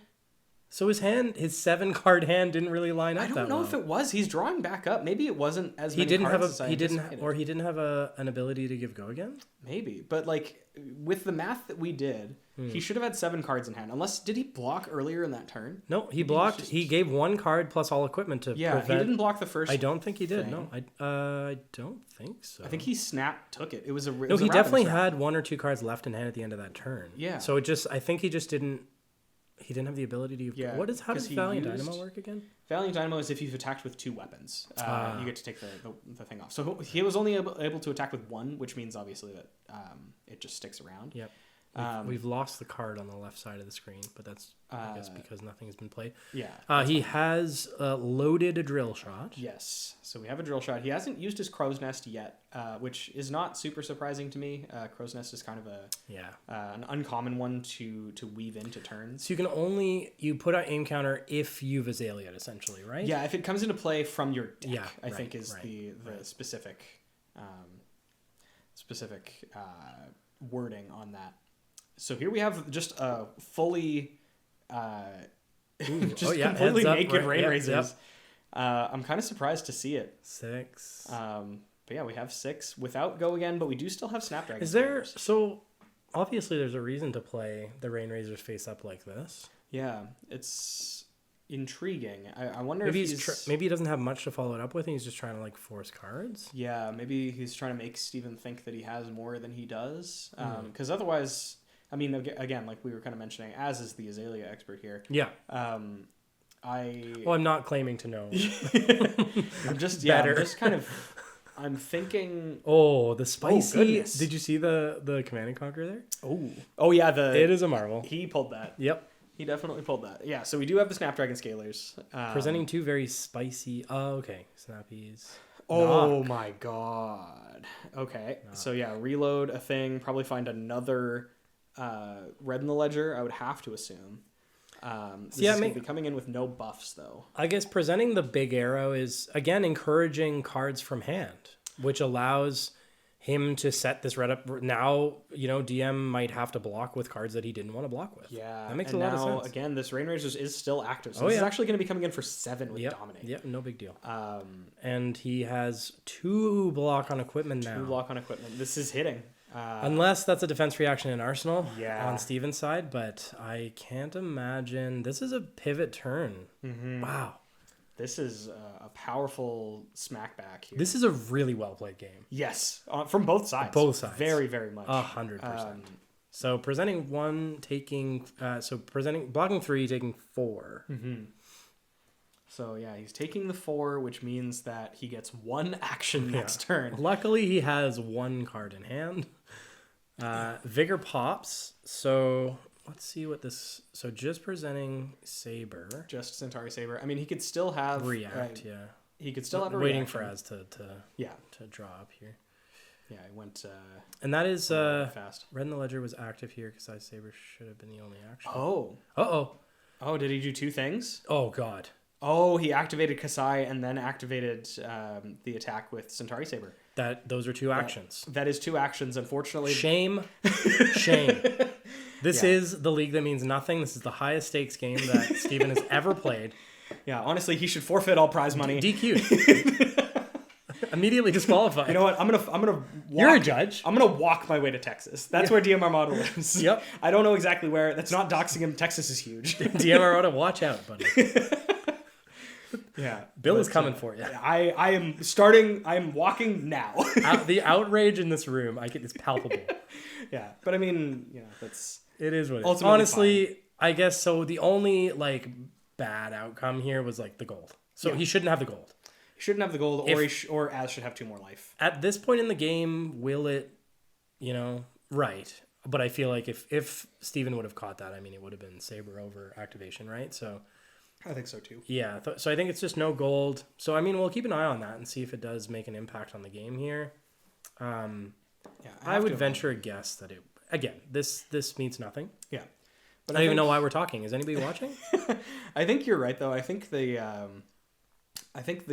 So his 7-card hand didn't really line up. I don't know if it was. He's drawing back up. Maybe it wasn't as many cards as I anticipated. He didn't have an ability to give go again. Maybe, but like with the math that we did, he should have had 7 cards in hand. Unless did he block earlier in that turn? No, he blocked. He gave 1 card plus all equipment to prevent. He didn't block the first. I don't think he did. No, I don't think so. I think he took it. It was a no. He definitely had 1 or 2 cards left in hand at the end of that turn. Yeah. So I think he just didn't. He didn't have the ability to. Yeah. How does Valiant Dynamo work again? Valiant Dynamo is if you've attacked with 2 weapons, you get to take the thing off. So he was only able to attack with 1, which means obviously that it just sticks around. Yep. We've lost the card on the left side of the screen, but that's I guess because nothing has been played. Yeah. He has loaded a drill shot. Yes. So we have a drill shot. He hasn't used his Crow's Nest yet, which is not super surprising to me. Crow's Nest is kind of an uncommon one to weave into turns. So you put out aim counter if you've Azalea essentially, right? Yeah, if it comes into play from your deck, yeah, I think is the specific wording on that. So here we have just a fully just yeah, completely heads up, naked right, rain yep, razors. yep. I'm kind of surprised to see it. 6. But yeah, we have 6 without Go Again, but we do still have Snapdragon. Is there scalers. so obviously there's a reason to play the rain razors face up like this? Yeah, it's intriguing. I wonder Maybe if maybe he doesn't have much to follow it up with, and he's just trying to like force cards. Yeah, maybe he's trying to make Steven think that he has more than he does. Because otherwise, I mean, again, like we were kind of mentioning, Az is the Azalea expert here. Yeah. I'm not claiming to know. I'm just Better. I'm thinking. Oh, the spicy. goodness. Did you see the Command and Conquer there? Oh yeah, It is a marvel. he pulled that. Yep. He definitely pulled that. Yeah, so we do have the Snapdragon scalers. Presenting 2 very spicy. Oh, okay. Snappies. Oh Knock. my god. Okay. So yeah, reload a thing, probably find another red in the ledger, I would have to assume. This is going to be coming in with no buffs though. I guess presenting the big arrow is again encouraging cards from hand, which allows him to set this red up. Now, DM might have to block with cards that he didn't want to block with. Yeah. That makes a lot of sense. Again, this Rain Razors is still active. So this is actually going to be coming in for 7 with Yep. Dominate. Yep, no big deal. And he has 2 block on equipment now. 2 block on equipment. This is hitting. Unless that's a defense reaction in Arsenal Yeah. on Steven's side, but I can't imagine. This is a pivot turn. Mm-hmm. Wow. This is a powerful smackback here. This is a really well played game. Yes, from both sides. Both sides. Very, very much. 100%. So presenting 1, taking blocking 3, taking 4. Mm-hmm. So yeah, he's taking the 4, which means that he gets 1 action next turn. Luckily, he has 1 card in hand. Vigor pops. So let's see what this. So just presenting Saber. Just Centauri Saber. I mean, he could still have React. He could still have a waiting reaction. for Az to draw up here. Yeah, it went. And that is fast. Red in the Ledger was active here. Kassai Saber should have been the only action. Oh. Oh, did he do 2 things? Oh God. Oh, he activated Kassai and then activated the attack with Centauri Saber. Those are 2 actions. That is 2 actions, unfortunately. Shame. This is the league that means nothing. This is the highest stakes game that Steven has ever played. Yeah, honestly, he should forfeit all prize money. DQ'd. Immediately disqualified. You know what? I'm gonna walk, You're a judge. I'm gonna walk my way to Texas. That's where DMARMADA lives. Yep. I don't know exactly where. That's not doxing him. Texas is huge. DMARMADA, watch out, buddy. Yeah. Bill is coming for you. I am walking now. The outrage in this room, is palpable. Yeah. But I mean, It is what it is. Ultimately Honestly, fine. I guess so. The only bad outcome here was the gold. So he shouldn't have the gold. He shouldn't have the gold, or Az should have 2 more life. At this point in the game, will it, right. But I feel like if Steven would have caught that, it would have been Saber over activation, right? So I think so too. Yeah. So I think it's just no gold. So, we'll keep an eye on that and see if it does make an impact on the game here. I would venture a guess that this means nothing. Yeah. But I don't even know why we're talking. Is anybody watching? I think you're right, though. I think the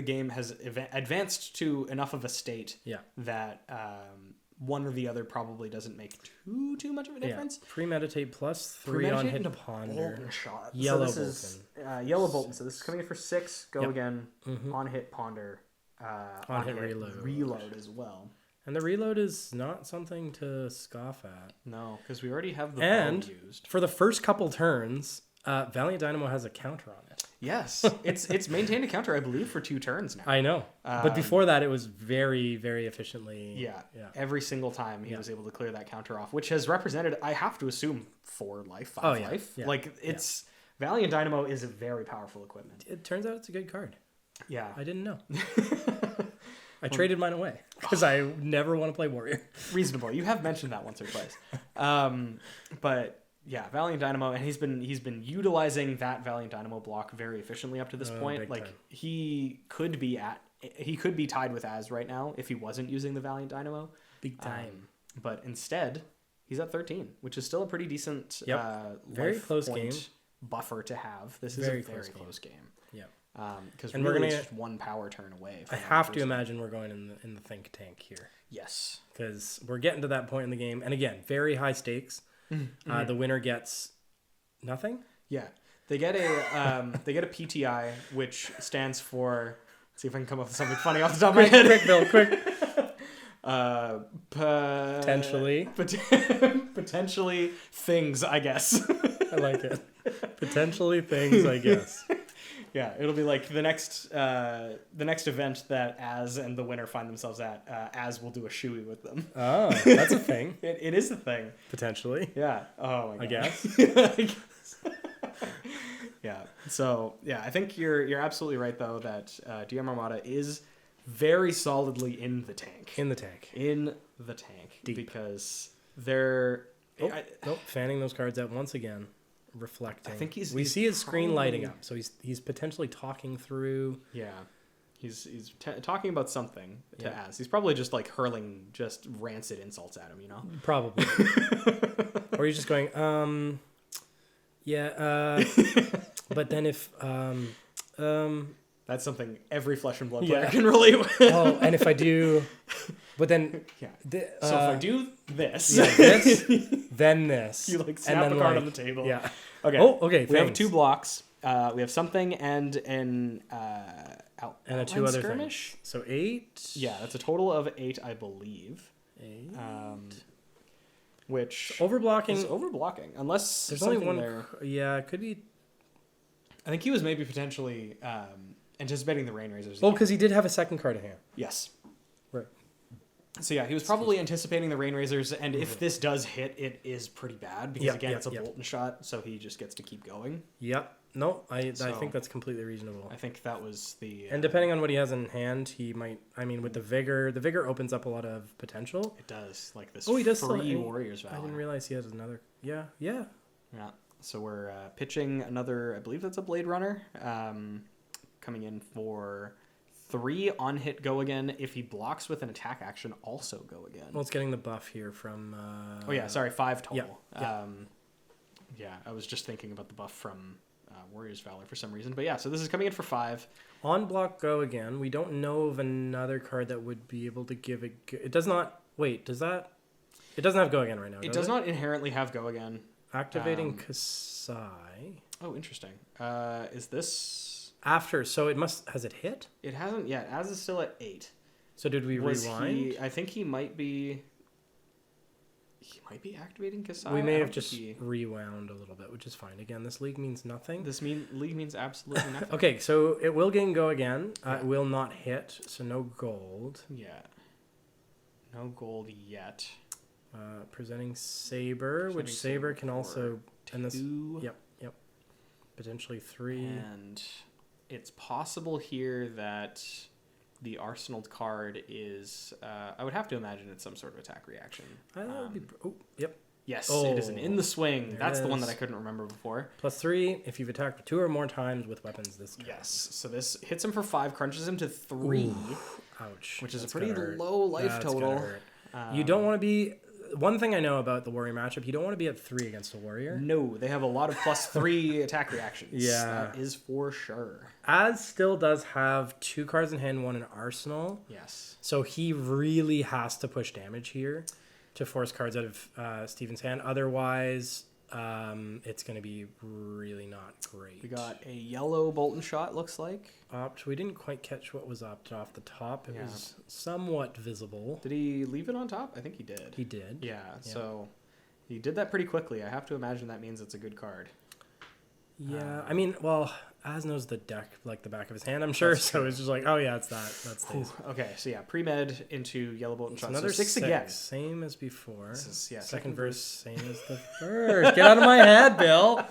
game has advanced to enough of a state that one or the other probably doesn't make too much of a difference. Premeditate plus 3 on hit ponder. Shot. Yellow so Bolton. Yellow Bolton. So this is coming in for 6. Go again. On hit ponder. On hit reload. Reload as well. And the reload is not something to scoff at. No, because we already have the bow used. For the first couple turns, Valiant Dynamo has a counter on it. Yes, it's maintained a counter, I believe, for 2 turns now. I know, but before that, it was very, very efficiently. Yeah. Every single time he was able to clear that counter off, which has represented, I have to assume, 4 life, 5 life. Yeah. Valiant Dynamo is a very powerful equipment. It turns out it's a good card. Yeah, I didn't know. I traded mine away because I never want to play Warrior. Reasonable. You have mentioned that once or twice, but. Yeah, Valiant Dynamo, and he's been utilizing that Valiant Dynamo block very efficiently up to this point. He could be tied with Az right now if he wasn't using the Valiant Dynamo. Big time. But instead, he's at 13, which is still a pretty decent very close game buffer to have. This is a very close game. Yeah. Because we're going to just 1 power turn away. I have to imagine we're going in the think tank here. Yes. Because we're getting to that point in the game, and again, very high stakes. The winner gets nothing. Yeah. They get a PTI, which stands for. Let's see if I can come up with something funny off the top of my head. Quick, Bill, quick. Potentially. Potentially things, I guess. I like it. Potentially things, I guess. Yeah, it'll be like the next event that Az and the winner find themselves at. Az will do a shoey with them. Oh, that's a thing. It is a thing. Potentially. Yeah. Oh my god. I guess. I guess. Yeah. So yeah, I think you're absolutely right though that DMARMADA is very solidly in the tank. In the tank. In the tank. Deep. Because they're... Nope, fanning those cards out once again. Reflecting. I think we see his screen lighting up, so he's potentially talking through. Yeah. He's talking about something to Az. He's probably just like hurling just rancid insults at him, you know? Probably. Or he's just going, but then if, That's something every Flesh and Blood player can relate with. Oh, and if I do, but then... Yeah. So if I do this... this, then this. You like snap a card on the table. Yeah. Okay. Oh, okay, We have 2 blocks. We have something and an and 2 other skirmish. Things. So 8. Yeah, that's a total of 8, I believe. 8. Which overblocking is overblocking, unless there's something only one. there. Yeah, it could be. I think he was maybe potentially anticipating the Rain Razors. Oh, because he did have a second card in hand. Yes. Right. So yeah, he was probably anticipating the Rain Razors, and if this does hit, it is pretty bad because it's a Bolton shot, so he just gets to keep going. Yep. No, I think that's completely reasonable. I think that was the... and depending on what he has in hand, he might... I mean, with the Vigor opens up a lot of potential. It does. Like this he does free Warriors Valor. I didn't realize he has another... Yeah. Yeah. So we're pitching another... I believe that's a Blade Runner. Coming in for 3 on hit, go again. If he blocks with an attack action, also go again. Well, it's getting the buff here from... 5 total. Yeah. I was just thinking about the buff from... Warriors Valor for some reason, but yeah, so this is coming in for 5 on block. Go again. We don't know of another card that would be able to give it. It does not. Wait, does that? It doesn't have go again right now. It does not inherently have go again. Activating Kassai. Oh, interesting. Is this after? So it must. Has it hit? It hasn't yet. Az is still at 8. So did we rewind? I think he might be. He might be activating Kassai. We may have just rewound a little bit, which is fine. Again, this league means nothing. League means absolutely nothing. Okay, so it will gain go again. It will not hit, so no gold. Yeah. No gold yet. Presenting Saber, which Saber can also... And this, yep. Potentially 3. And it's possible here that... the Arsenal card is, I would have to imagine it's some sort of attack reaction. Yep. Yes, it is an in the swing. That's the one that I couldn't remember before. +3 if you've attacked 2 or more times with weapons this turn. Yes, so this hits him for 5, crunches him to 3. Ooh, ouch. Which is a pretty low life total. You don't want to be... One thing I know about the Warrior matchup, you don't want to be at 3 against a Warrior. No, they have a lot of +3 attack reactions. Yeah. That is for sure. Az still does have 2 cards in hand, 1 in Arsenal. Yes. So he really has to push damage here to force cards out of Steven's hand. Otherwise, it's going to be really not great. We got a yellow Bolton shot, looks like. We didn't quite catch what was opted off the top. It was somewhat visible. Did he leave it on top? I think he did. He did. Yeah, so he did that pretty quickly. I have to imagine that means it's a good card. Yeah, I mean, well, Az knows the deck like the back of his hand, I'm sure. So it's just like, oh yeah, it's that. That's these. Okay, so yeah, pre-med into yellow Bolton shot. Another so 6 again. Same as before. This is, second verse, same as the first. Get out of my head, Bill.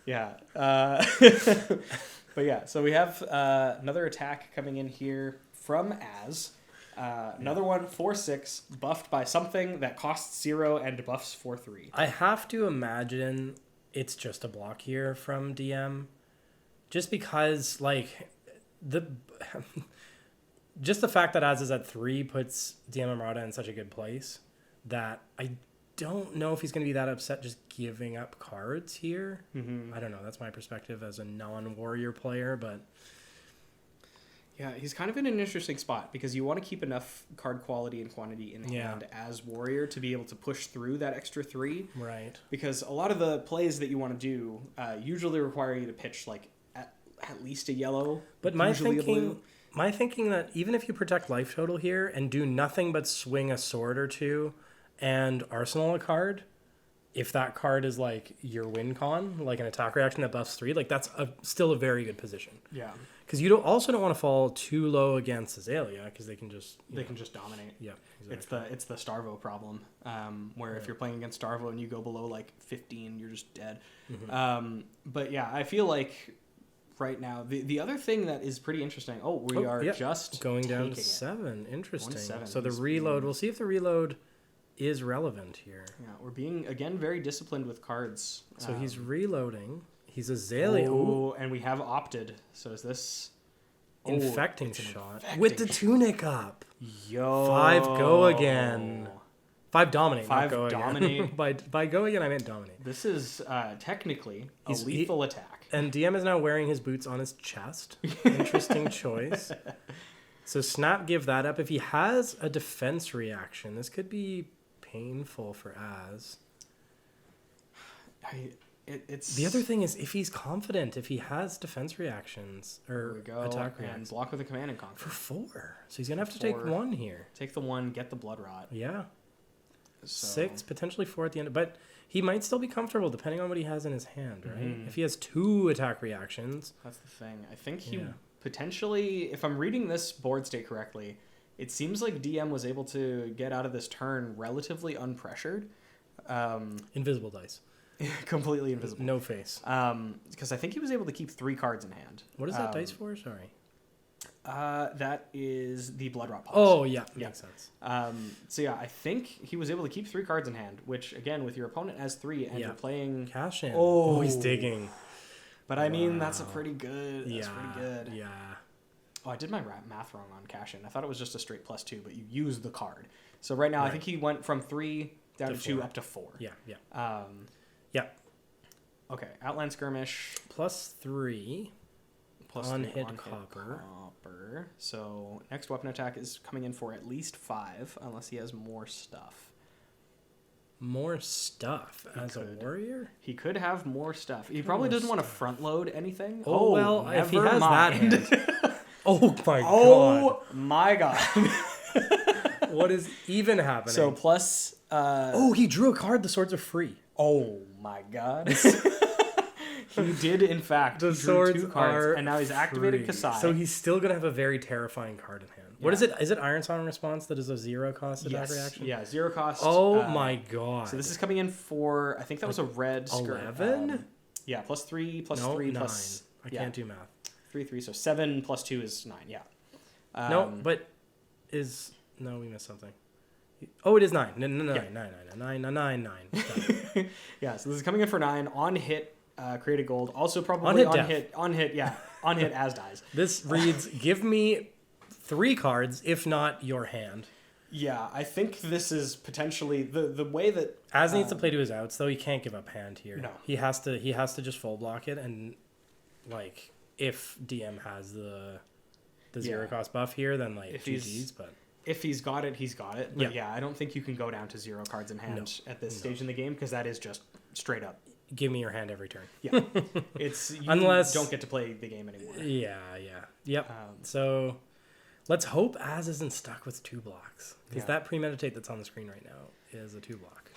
Yeah. But yeah, so we have another attack coming in here from Az. Another one, 4/6, buffed by something that costs 0 and buffs for 3. I have to imagine it's just a block here from DM. Just because, like, just the fact that Az is at 3 puts DMARMADA in such a good place that I don't know if he's going to be that upset just giving up cards here. Mm-hmm. I don't know. That's my perspective as a non-warrior player, but... Yeah, he's kind of in an interesting spot because you want to keep enough card quality and quantity in hand as warrior to be able to push through that extra 3. Right. Because a lot of the plays that you want to do usually require you to pitch like at least a yellow. But my thinking that even if you protect life total here and do nothing but swing a sword or 2 and arsenal a card, if that card is like your win con, like an attack reaction that buffs 3, like that's still a very good position. Yeah. Because you also don't want to fall too low against Azalea because they can just can just dominate. Yeah, exactly. It's the Starvo problem, where if you're playing against Starvo and you go below like 15, you're just dead. Mm-hmm. But yeah, I feel like right now the other thing that is pretty interesting. We are just going down to taking 7. Interesting. 1-7. So the reload. We'll see if the reload is relevant here. Yeah, we're being again very disciplined with cards. So he's reloading. He's Azalea. Oh, and we have opted. So is this infecting shot with the tunic up? Yo, 5 go again. 5 dominate. 5 not go dominate. Again. by go again, I meant dominate. This is technically a lethal attack. And DM is now wearing his boots on his chest. Interesting choice. So Snap give that up. If he has a defense reaction, this could be painful for Az. It's the other thing is if he's confident, if he has defense reactions or attack reactions, block with a command and conquer for 4. So he's gonna have to take 1 here. Take the 1, get the blood rot. Yeah. So. 6, potentially 4 at the end, but he might still be comfortable depending on what he has in his hand, right? Mm-hmm. If he has 2 attack reactions, that's the thing. I think he potentially, if I'm reading this board state correctly, it seems like DM was able to get out of this turn relatively unpressured. Invisible dice. Completely invisible. No face. Because I think he was able to keep 3 cards in hand. What is that dice for? Sorry. That is the Blood Rot Pulse. Oh, yeah. Makes sense. So, yeah, I think he was able to keep 3 cards in hand, which, again, with your opponent has 3 and you're playing... Cash in. Oh, he's digging. But, I mean, that's a pretty good... That's pretty good. Yeah. Oh, I did my math wrong on cash in. I thought it was just a straight +2, but you use the card. So, right now, I think he went from 3 down to 2 up to 4. Yeah. Yeah. Okay, Outland Skirmish. +3. On hit copper. So next weapon attack is coming in for at least 5, unless he has more stuff. More stuff as a warrior? He could have more stuff. He probably doesn't want to front load anything. Oh well, if he has that hand. Oh my god. Oh my god. What is even happening? So plus... he drew a card. The swords are free. Oh my god. He did, in fact. The swords 2 cards, and now he's activated Kassai. So he's still going to have a very terrifying card in hand. Yeah. What is it? Is it Iron Song Response that is a 0 cost attack reaction? Yeah, 0 cost. Oh my god. So this is coming in for, I think that was a red 11? Yeah, +3, +3, 9. I can't do math. 3, so 7 + 2 is 9, yeah. No, but is... No, we missed something. Oh, it is 9. No, 9. Yeah, so this is coming in for 9. On hit, create a gold. Also probably on hit, as dies. This reads, give me 3 cards, if not your hand. Yeah, I think this is potentially the way that... Az needs to play to his outs, though. He can't give up hand here. No. He has to just full block it, and, like, if DM has the 0 cost buff here, then, like, GG's, but... If he's got it, he's got it. But yeah, I don't think you can go down to 0 cards in hand at this stage in the game, because that is just straight up. Give me your hand every turn. Yeah. Unless don't get to play the game anymore. Yeah. Yep. So let's hope Az isn't stuck with 2 blocks. Because that premeditate that's on the screen right now is a 2 block.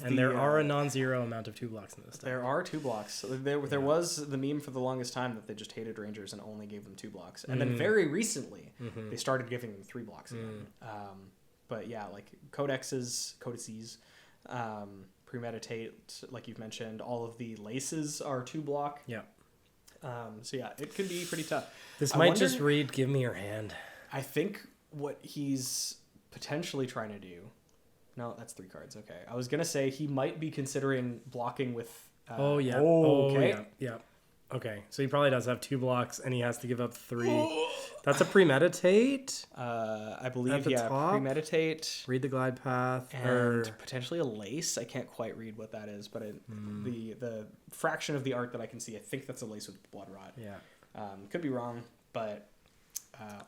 And there are a non-zero amount of 2 blocks in this stuff. There are 2 blocks. There was the meme for the longest time that they just hated Rangers and only gave them 2 blocks. And then very recently, they started giving them 3 blocks again. But yeah, like codices, premeditate, like you've mentioned, all of the laces are 2 block. Yeah. So yeah, it could be pretty tough. This might just read, give me your hand. I think what he's potentially trying to do... No, that's 3 cards. Okay. I was going to say he might be considering blocking with... Okay. Yeah. Okay. So he probably does have 2 blocks and he has to give up 3. That's a premeditate. I believe, top. Premeditate. Read the glide path. And potentially a lace. I can't quite read what that is, but the fraction of the art that I can see, I think that's a lace with blood rot. Yeah. Could be wrong, but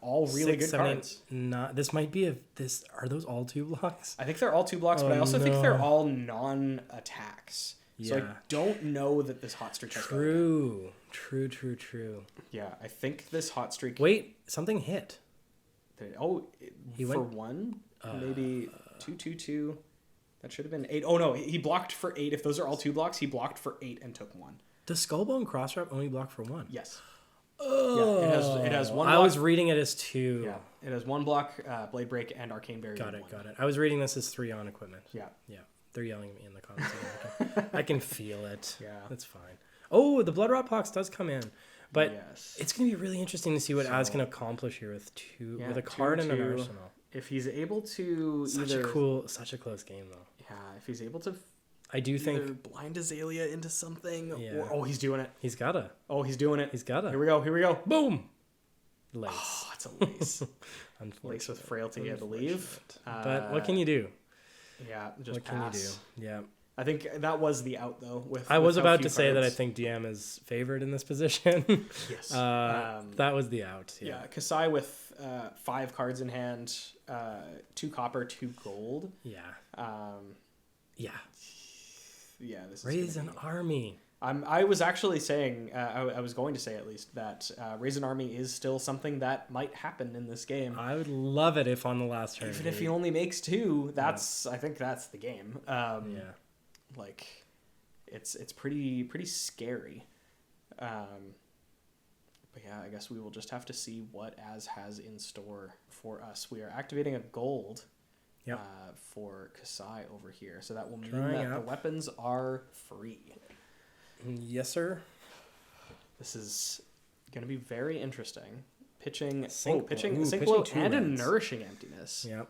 all really good cards. This might be are those all 2 blocks? I think they're all 2 blocks, but I also think they're all non-attacks. So I don't know that this hot streak has True. Yeah, I think this hot streak... Wait, something hit. He went... one? Maybe 2. That should have been 8. Oh, no, he blocked for 8. If those are all 2 blocks, he blocked for 8 and took 1. Does Skullbone Crosswrap only block for 1? Yes. Oh. Yeah, it has 1 block. I was reading it as 2. Yeah, it has 1 block, Blade Break, and Arcane Barrier. Got it. I was reading this as 3 on equipment. Yeah. They're yelling at me in the comments. I can feel it. Yeah. That's fine. Oh, the Blood Rot Pox does come in. But it's going to be really interesting to see what Az can accomplish here with a card and an arsenal. If he's able to such a close game, though. Yeah, if he's able to... I do think blind Azalea into something. Or, he's doing it. He's gotta. Oh, he's doing it. He's gotta. Here we go. Boom. Lace. Oh, it's a lace. Lace with frailty, I believe. But what can you do? Yeah, just what pass. Can you do? Yeah. I think that was the out though. I was about to say that I think DM is favored in this position. Yes. That was the out. Yeah. Kassai with 5 cards in hand, 2 copper, 2 gold. Yeah. Yeah. This is raise an army. I was actually saying, I was going to say at least that raise an army is still something that might happen in this game. I would love it if on the last turn. Even if he only makes 2, I think that's the game. Like, it's pretty scary. But yeah, I guess we will just have to see what Az has in store for us. We are activating a gold. For Kassai over here, so that will mean that the weapons are free. Yes, sir. This is going to be very interesting. Pitching Sink Blow and a Nourishing Emptiness. Yep.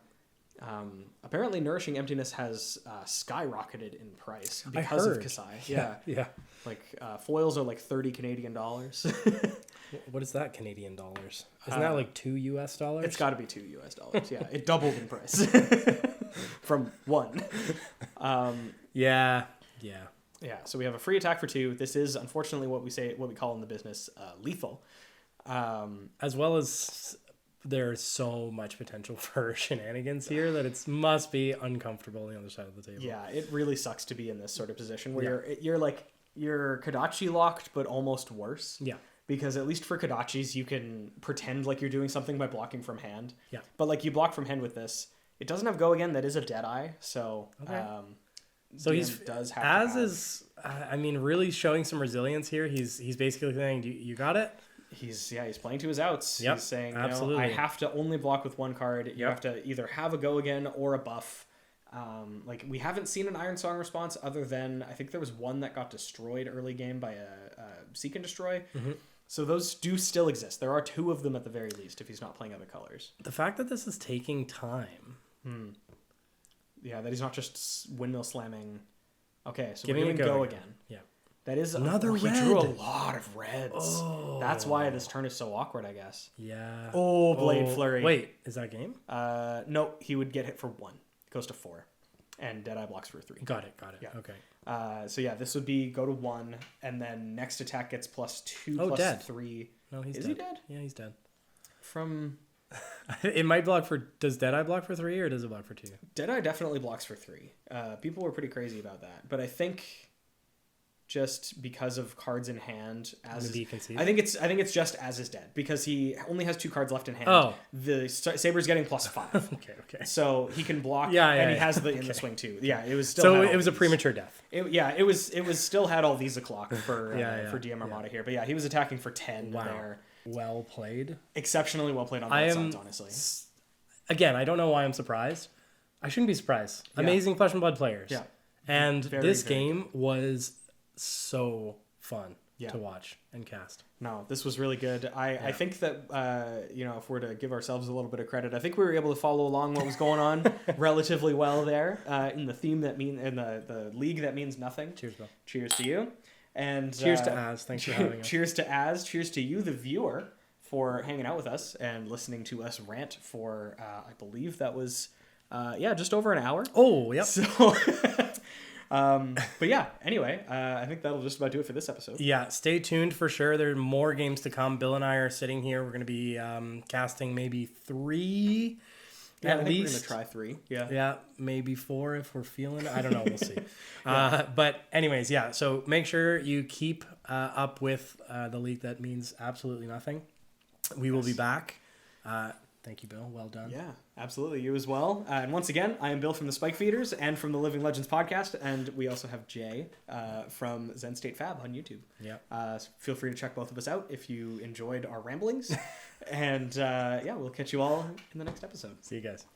Apparently, Nourishing Emptiness has skyrocketed in price because of Kassai. Yeah. Like foils are like $30 Canadian dollars. What is that Canadian dollars? Isn't that like $2 US? It's got to be $2 US. Yeah, it doubled in price from 1. Yeah. So we have a free attack for 2. This is unfortunately what we call in the business lethal. As well as there's so much potential for shenanigans here that it must be uncomfortable on the other side of the table. Yeah, it really sucks to be in this sort of position where you're Kodachi locked, but almost worse. Yeah. Because at least for Kodachis, you can pretend like you're doing something by blocking from hand. Yeah. But like you block from hand with this, it doesn't have go again. That is a Deadeye. So, so really showing some resilience here. He's basically saying, you got it? He's playing to his outs. Yep, he's saying, absolutely. I have to only block with 1 card. You have to either have a go again or a buff. Like we haven't seen an Iron Song response other than I think there was one that got destroyed early game by a Seek and Destroy. Mm-hmm. So those do still exist. There are 2 of them at the very least if he's not playing other colors. The fact that this is taking time. Yeah, that he's not just windmill slamming. Okay, so Giving we're giving go again. Yeah. That is another red. He drew a lot of reds. Oh. That's why this turn is so awkward, I guess. Yeah. Oh, Blade Flurry. Wait, is that game? No, he would get hit for 1. Goes to 4. And Deadeye blocks for 3. Got it. Yeah. Okay. So yeah, this would be go to 1, and then next attack gets +2, dead. 3. No, he's dead. Is he dead? Yeah, he's dead. From... It might block for... Does Deadeye block for 3 or does it block for 2? Deadeye definitely blocks for 3. People were pretty crazy about that. But I think just because of cards in hand, I think it's just Az is dead because he only has 2 cards left in hand. Oh. The Saber's getting +5. Okay. So he can block and he has the in the swing too. Yeah, it was still... So it was a premature death. It was still had all these o'clock for DMARMADA here. But yeah, he was attacking for 10 there. Well played. Exceptionally well played on both sides, honestly. Again, I don't know why I'm surprised. I shouldn't be surprised. Yeah. Amazing Flesh and Blood players. Yeah. And this game was so fun to watch and cast. No, this was really good. I think that, if we're to give ourselves a little bit of credit, I think we were able to follow along what was going on relatively well there in the theme in the league that means nothing. Cheers, Bill. Cheers to you. And cheers to Az. Thanks for having us. Cheers to Az. Cheers to you, the viewer, for hanging out with us and listening to us rant for, I believe that was, just over an hour. Oh, yep. So, But yeah, anyway, I think that'll just about do it for this episode. Yeah, stay tuned for sure. There are more games to come. Bill and I are sitting here. We're going to be casting maybe 3 Yeah, at I think least. we're gonna try 3. Yeah. Yeah, maybe 4 if we're feeling it. I don't know. We'll see. But anyways, yeah. So make sure you keep up with the leak that means absolutely nothing. We will be back. Thank you, Bill. Well done. Yeah, absolutely. You as well. And once again, I am Bill from the Spike Feeders and from the Living Legends podcast. And we also have Jay from Zen State Fab on YouTube. Yeah. Feel free to check both of us out if you enjoyed our ramblings. And yeah, we'll catch you all in the next episode. See you guys.